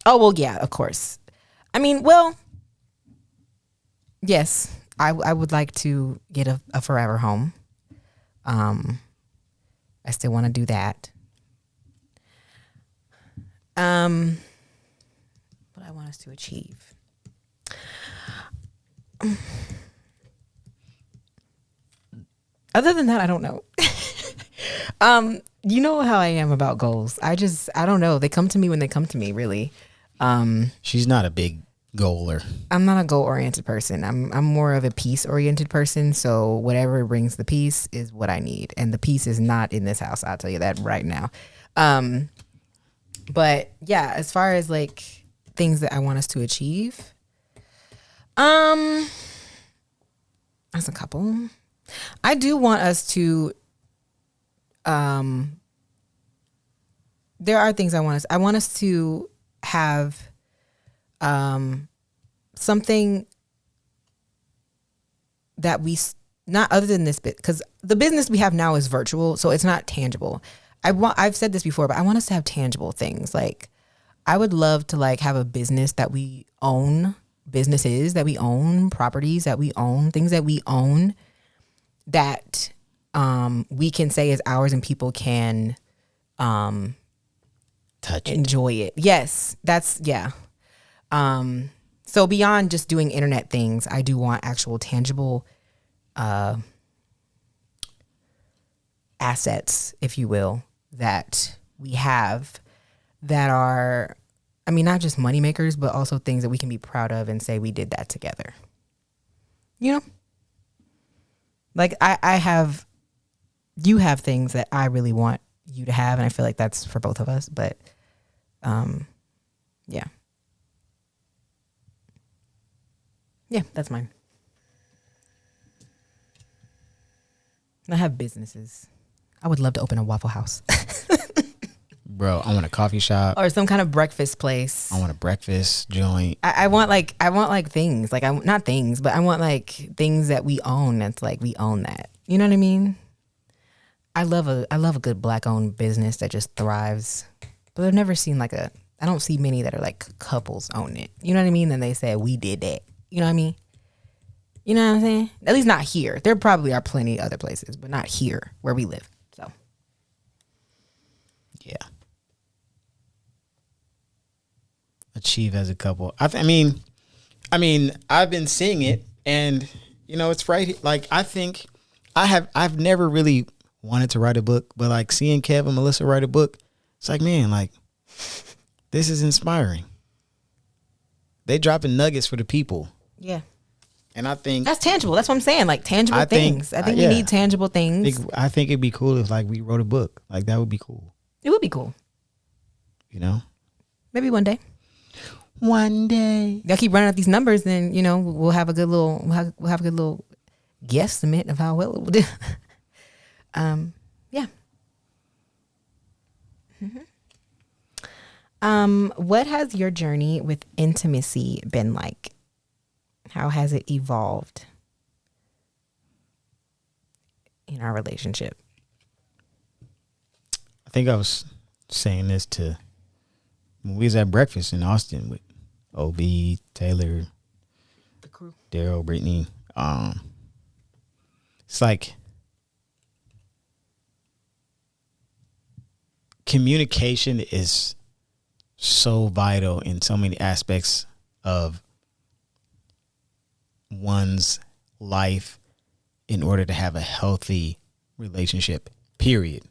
Oh, well, yeah, of course. I mean, well, yes, I would like to get a forever home. I still want to do that. What I want us to achieve. Other than that, I don't know. You know how I am about goals. I don't know. They come to me when they come to me, really. She's not a big goaler. I'm not a goal-oriented person. I'm more of a peace-oriented person. So whatever brings the peace is what I need. And the peace is not in this house. I'll tell you that right now. But yeah, as far as like things that I want us to achieve, as a couple, I do want us to, there are things I want us to have, something that not other than this bit, because the business we have now is virtual, so it's not tangible. I've said this before, but I want us to have tangible things. Like, I would love to like have a business that we own, businesses that we own, properties that we own, things that we own that we can say is ours and people can touch it, enjoy it. Yes, so beyond just doing internet things, I do want actual tangible assets, if you will, that we have that are, I mean, not just money makers, but also things that we can be proud of and say we did that together. You know? Like you have things that I really want you to have, and I feel like that's for both of us, but yeah. Yeah, that's mine. I have businesses. I would love to open a Waffle House. Bro, I want a coffee shop. Or some kind of breakfast place. I want a breakfast joint. I want things. Like, not things, but I want like things that we own. That's like, we own that. You know what I mean? I love a good black owned business that just thrives. But I've never seen I don't see many that are like couples own it. You know what I mean? And they say, we did that. You know what I mean? You know what I'm saying? At least not here. There probably are plenty other places, but not here where we live. So, yeah. Achieve as a couple. I mean, I've been seeing it, and you know, it's right. Like, I think I've never really wanted to write a book, but like seeing Kev and Melissa write a book, it's like, man, like, this is inspiring. They dropping nuggets for the people. Yeah. And I think that's tangible. That's what I'm saying. Like, tangible things. I think we need tangible things. I think it'd be cool if like we wrote a book. Like, that would be cool. It would be cool. You know? Maybe one day. One day. They'll keep running up these numbers, then we'll have a good little guesstimate of how well it will do. Yeah. What has your journey with intimacy been like? How has it evolved in our relationship? I think I was saying this to when we was at breakfast in Austin with OB, Taylor, The crew. Daryl, Brittany. It's like communication is so vital in so many aspects of one's life in order to have a healthy relationship, period.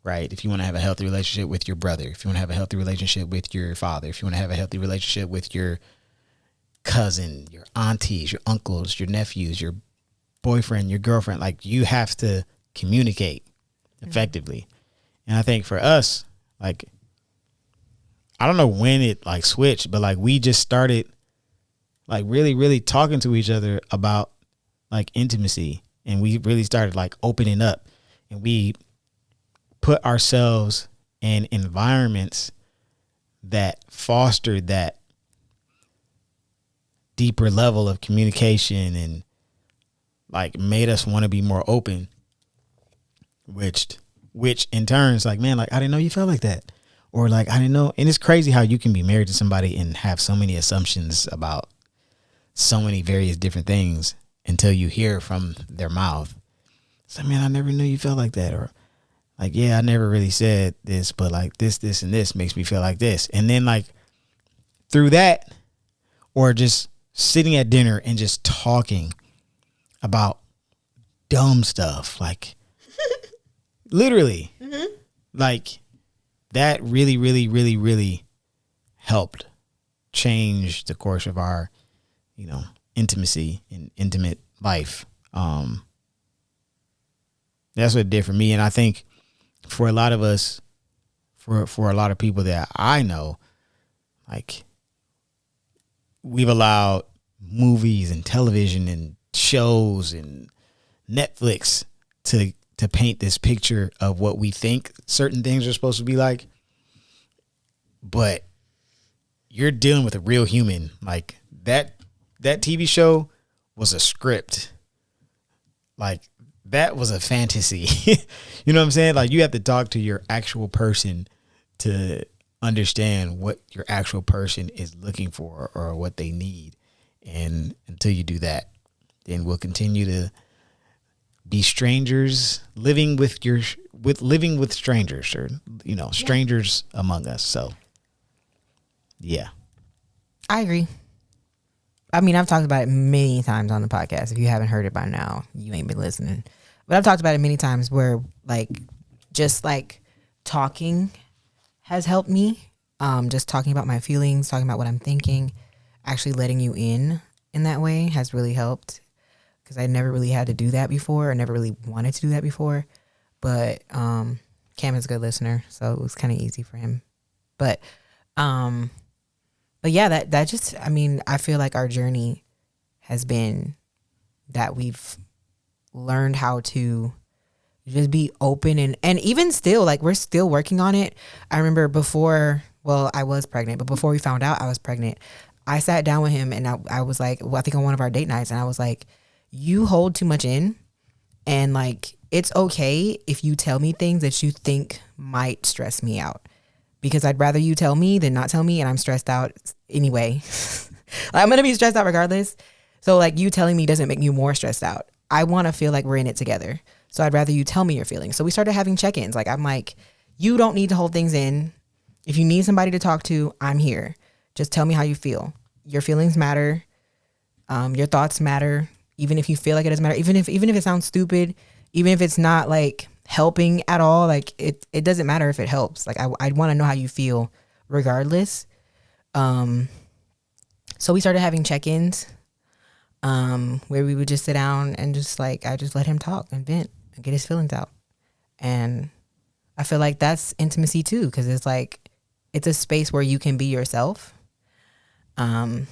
Right? If you want to have a healthy relationship with your brother, if you want to have a healthy relationship with your father, if you want to have a healthy relationship with your cousin, your aunties, your uncles, your nephews, your boyfriend, your girlfriend, like you have to communicate effectively. And I think for us, like, I don't know when it like switched, but like we just started like really, really talking to each other about like intimacy, and we really started like opening up, and we put ourselves in environments that fostered that deeper level of communication and like made us want to be more open, which in turn is like, man, like I didn't know you felt like that. Or like, I didn't know. And it's crazy how you can be married to somebody and have so many assumptions about so many various different things until you hear from their mouth. It's like, man, I never knew you felt like that. Or like, yeah, I never really said this, but like this, and this makes me feel like this. And then like through that, or just sitting at dinner and just talking about dumb stuff, like literally, like that really, really, really, really helped change the course of our, intimacy and intimate life. That's what it did for me. And I think for a lot of us, for a lot of people that I know, like we've allowed movies and television and shows and Netflix to paint this picture of what we think certain things are supposed to be like. But you're dealing with a real human. Like that TV show was a script. Like that was a fantasy. You know what I'm saying? Like you have to talk to your actual person to understand what your actual person is looking for or what they need. And until you do that, then we'll continue to be strangers living with strangers, or strangers among us. So yeah, I agree. I mean, I've talked about it many times on the podcast. If you haven't heard it by now, you ain't been listening. But I've talked about it many times where like just like talking has helped me. Just talking about my feelings, talking about what I'm thinking, actually letting you in that way has really helped. Because I never really had to do that before. I never really wanted to do that before. But Cam is a good listener, so it was kind of easy for him. But yeah, that just, I mean, I feel like our journey has been that we've learned how to just be open and even still, like we're still working on it. I remember before, well, I was pregnant, but before we found out I was pregnant, I sat down with him and I was like, well, I think on one of our date nights, and I was like, you hold too much in, and like it's okay if you tell me things that you think might stress me out, because I'd rather you tell me than not tell me, and I'm stressed out anyway. I'm gonna be stressed out regardless. So like you telling me doesn't make me more stressed out. I want to feel like we're in it together. So I'd rather you tell me your feelings. So we started having check-ins. Like I'm like, you don't need to hold things in. If you need somebody to talk to, I'm here. Just tell me how you feel. Your feelings matter. Your thoughts matter. Even if you feel like it doesn't matter, even if it sounds stupid, even if it's not like helping at all, like it doesn't matter if it helps. Like I want to know how you feel regardless. So we started having check-ins where we would just sit down and just like, I just let him talk and vent and get his feelings out. And I feel like that's intimacy too, because it's like, it's a space where you can be yourself. And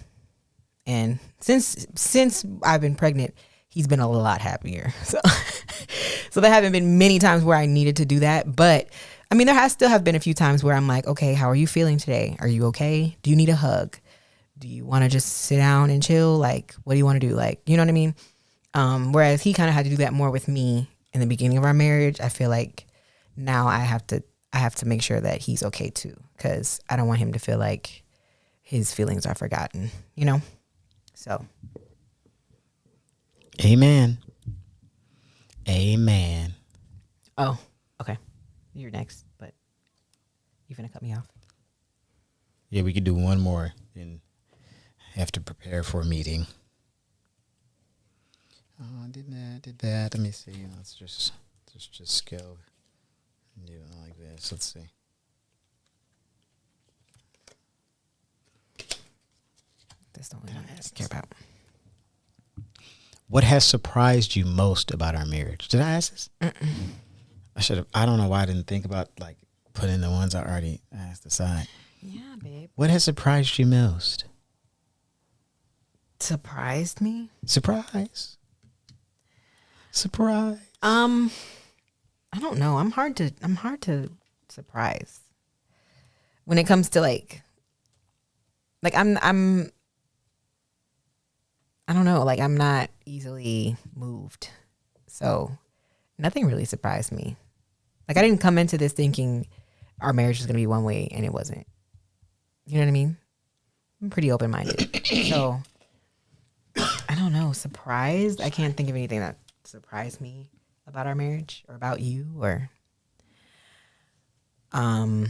since I've been pregnant, he's been a lot happier. So there haven't been many times where I needed to do that. But I mean, still have been a few times where I'm like, okay, how are you feeling today? Are you okay? Do you need a hug? Do you want to just sit down and chill? Like, what do you want to do? Like, you know what I mean? Whereas he kind of had to do that more with me in the beginning of our marriage. I feel like now I have to make sure that he's okay too, because I don't want him to feel like his feelings are forgotten, you know? So. Amen. Amen. Oh, okay. You're next, but you finna cut me off. Yeah, we could do one more and have to prepare for a meeting. Oh, I did that. Let me see. Let's just go and do it like this. Let's see. That's the only one I care about. What has surprised you most about our marriage? Did I ask this? I don't know why I didn't think about like putting the ones I already asked aside. Yeah, babe. What has surprised you most? Surprised me? Surprise. I don't know. I'm hard to surprise. When it comes to like I don't know, like I'm not easily moved. So nothing really surprised me. Like I didn't come into this thinking our marriage was going to be one way and it wasn't. You know what I mean? I'm pretty open-minded. So I don't know, surprised? I can't think of anything that surprised me about our marriage or about you or I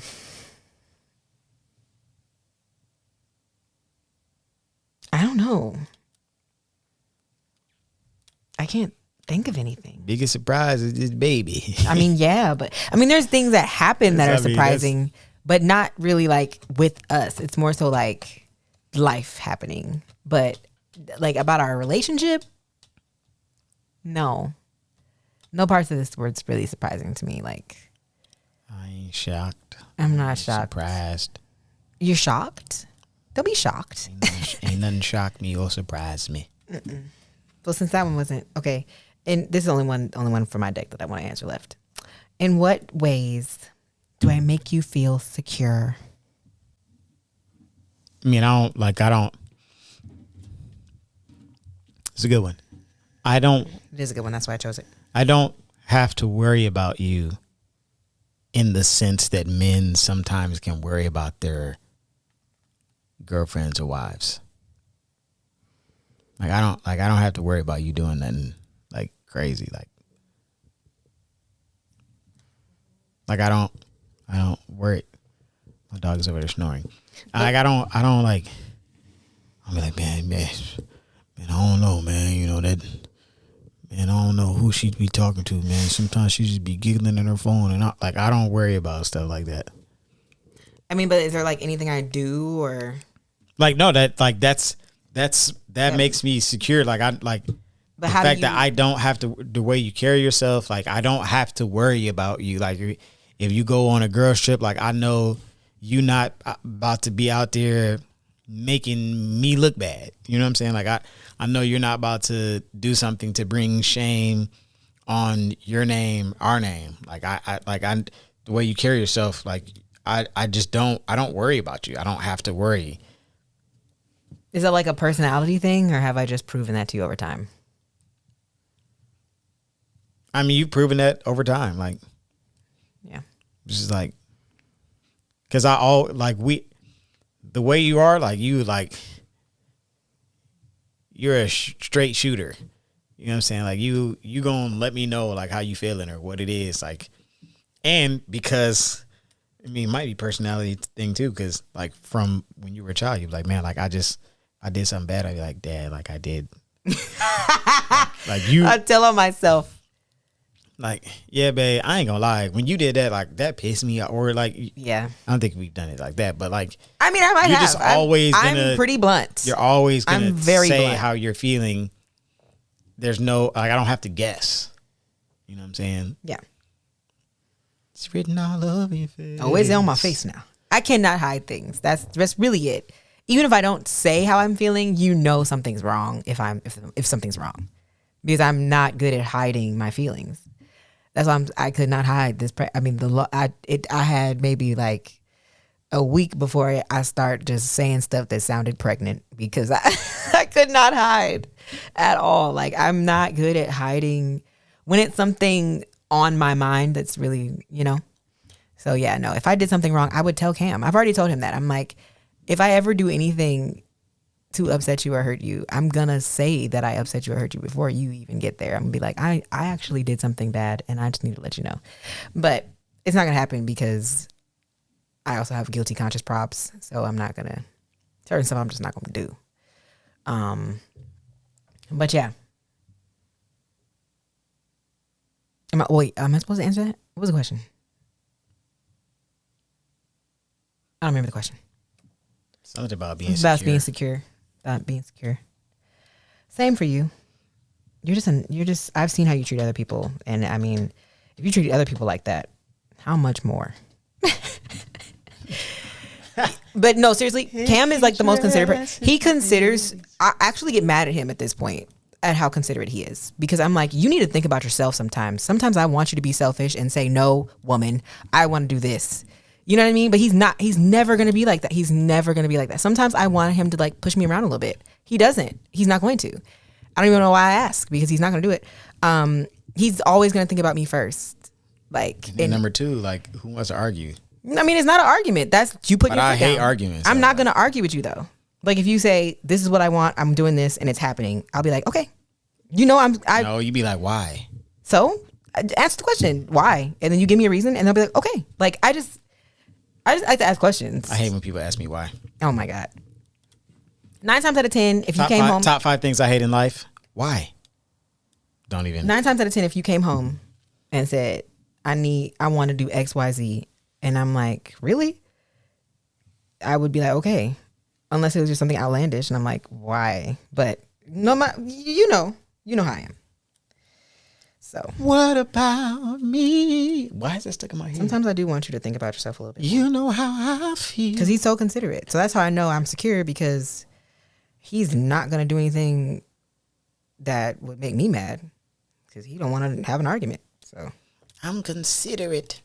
don't know. I can't think of anything. Biggest surprise is this baby. I mean, yeah, but I mean, there's things that happen that are surprising, but not really like with us. It's more so like life happening. But like about our relationship, no parts of this word's really surprising to me. Like, I ain't shocked. I'm not shocked. Surprised. You're shocked? Don't be shocked. Ain't nothing shocked me or surprised me. Well, since that one wasn't okay, and this is only one for my deck that I want to answer left. In what ways do I make you feel secure? I mean, I don't. It's a good one. It is a good one. That's why I chose it. I don't have to worry about you in the sense that men sometimes can worry about their girlfriends or wives. I don't have to worry about you doing nothing like crazy. Like I don't worry. My dog is over there snoring. Like I don't like. I'm like, man, I don't know, man. You know that, man. I don't know who she'd be talking to, man. Sometimes she just be giggling in her phone, and I don't worry about stuff like that. I mean, but is there like anything I do or like no that makes me secure. Like I like the fact that I don't have to, the way you carry yourself. Like I don't have to worry about you. Like if you go on a girls trip, like I know you not about to be out there making me look bad. You know what I'm saying? Like I know you're not about to do something to bring shame on your name, our name. Like I the way you carry yourself, like I don't worry about you. I don't have to worry. Is it like a personality thing, or have I just proven that to you over time? I mean, you've proven that over time. Like, yeah, it's just like, cause the way you are, like you're a straight shooter. You know what I'm saying? Like you gonna let me know like how you feeling or what it is. Like, and because, I mean, it might be personality thing too. Cause like from when you were a child, you're like, man, like I did something bad. I'd be like, Dad, like I did. like you. I tell on myself. Like, yeah, babe, I ain't gonna lie. When you did that, like that pissed me off. Or like, yeah, I don't think we've done it like that. But like, I mean, I might you're have. Just always I'm pretty blunt. You're always gonna I'm very say blunt. how you're feeling. There's no, like, I don't have to guess. You know what I'm saying? Yeah. It's written all over your face. Oh, it's on my face now. I cannot hide things. That's really it. even if I don't say how I'm feeling, you know something's wrong if something's wrong, because I'm not good at hiding my feelings. That's why I could not hide this. I had maybe like a week before I start just saying stuff that sounded pregnant, because I could not hide at all. Like, I'm not good at hiding when it's something on my mind that's really, So yeah, no, if I did something wrong, I would tell Cam. I've already told him that. I'm like, if I ever do anything to upset you or hurt you, I'm gonna say that I upset you or hurt you before you even get there. I'm gonna be like, I actually did something bad and I just need to let you know. But it's not gonna happen because I also have guilty conscious props, so I'm not gonna, certain stuff I'm just not gonna do. But yeah. Am I supposed to answer that? What was the question? I don't remember the question. Something about being secure. About being secure. About being secure. Same for you. You're just I've seen how you treat other people, and I mean, if you treat other people like that, how much more? But no, seriously, Cam is like the most considerate. He considers. I actually get mad at him at this point at how considerate he is, because I'm like, you need to think about yourself sometimes. Sometimes I want you to be selfish and say, no, woman, I want to do this. You know what I mean? But he's not. He's never going to be like that. He's never going to be like that. Sometimes I want him to like push me around a little bit. He doesn't. He's not going to. I don't even know why I ask, because he's not going to do it. He's always going to think about me first. Like, and number two, like, who wants to argue? I mean, it's not an argument. That's you put. But your I hate down. Arguments. I'm not going to argue with you though. Like, if you say this is what I want, I'm doing this, and it's happening, I'll be like, okay. No, you'd be like, why? So ask the question, why, and then you give me a reason, and they'll be like, okay. Like, I just like to ask questions. I hate when people ask me why. Oh my God. 9 times out of 10, if you came home. Top 5 things I hate in life. Why? Don't even. 9 times out of 10, if you came home and said, I want to do X, Y, Z, and I'm like, really? I would be like, okay. Unless it was just something outlandish, and I'm like, why? But no, you know how I am. So. What about me? Why is that stuck in my head? Sometimes I do want you to think about yourself a little bit. You know how I feel. Because he's so considerate. So that's how I know I'm secure, because he's not going to do anything that would make me mad, because he don't want to have an argument. So I'm considerate.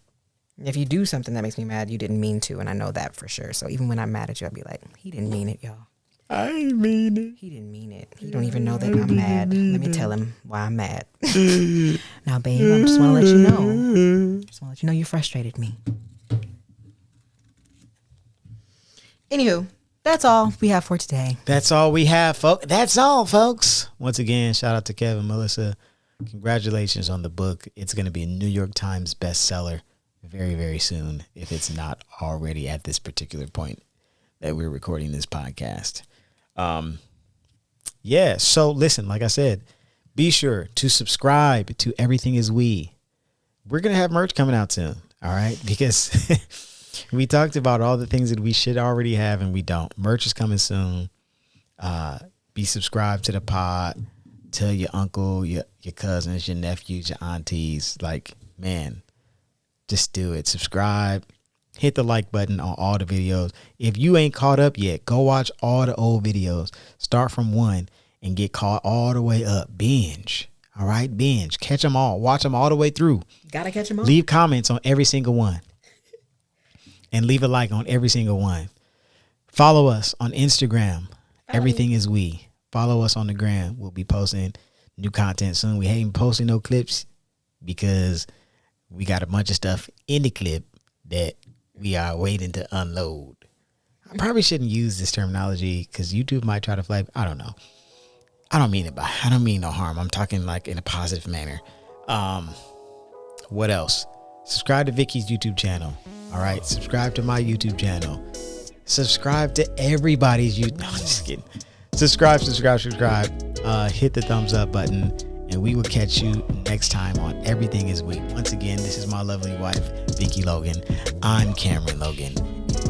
If you do something that makes me mad, you didn't mean to, and I know that for sure. So even when I'm mad at you, I'll be like, he didn't mean it, y'all. I ain't mean it. He didn't mean it. He don't even know that I'm mad. Let me tell him why I'm mad. Now, babe, I just want to let you know. Just want to let you know you frustrated me. Anywho, that's all we have for today. That's all we have, folks. That's all, folks. Once again, shout out to Kevin, Melissa. Congratulations on the book. It's going to be a New York Times bestseller very, very soon, if it's not already at this particular point that we're recording this podcast. Yeah, so listen, like I said, be sure to subscribe to Everything Is We. We're going to have merch coming out soon, all right? Because we talked about all the things that we should already have and we don't. Merch is coming soon. Be subscribed to the pod. Tell your uncle, your cousins, your nephews, your aunties. Like, man, just do it. Subscribe. Hit the like button on all the videos. If you ain't caught up yet, go watch all the old videos. Start from 1 and get caught all the way up. Binge. All right? Binge. Catch them all. Watch them all the way through. Gotta catch them all. Leave comments on every single one. And leave a like on every single one. Follow us on Instagram. Everything Is We. Follow us on the gram. We'll be posting new content soon. We ain't posting no clips because we got a bunch of stuff in the clip that we are waiting to unload. I probably shouldn't use this terminology because YouTube might try to flag. I don't know. I don't mean no harm. I'm talking like in a positive manner. What else? Subscribe to Vicky's YouTube channel. All right. Subscribe to my YouTube channel. Subscribe to everybody's YouTube. No, I'm just kidding. Subscribe. Hit the thumbs up button. And we will catch you next time on Everything Is We. Once again, this is my lovely wife, Vicky Logan. I'm Cameron Logan.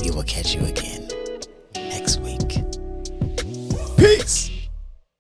We will catch you again next week. Peace.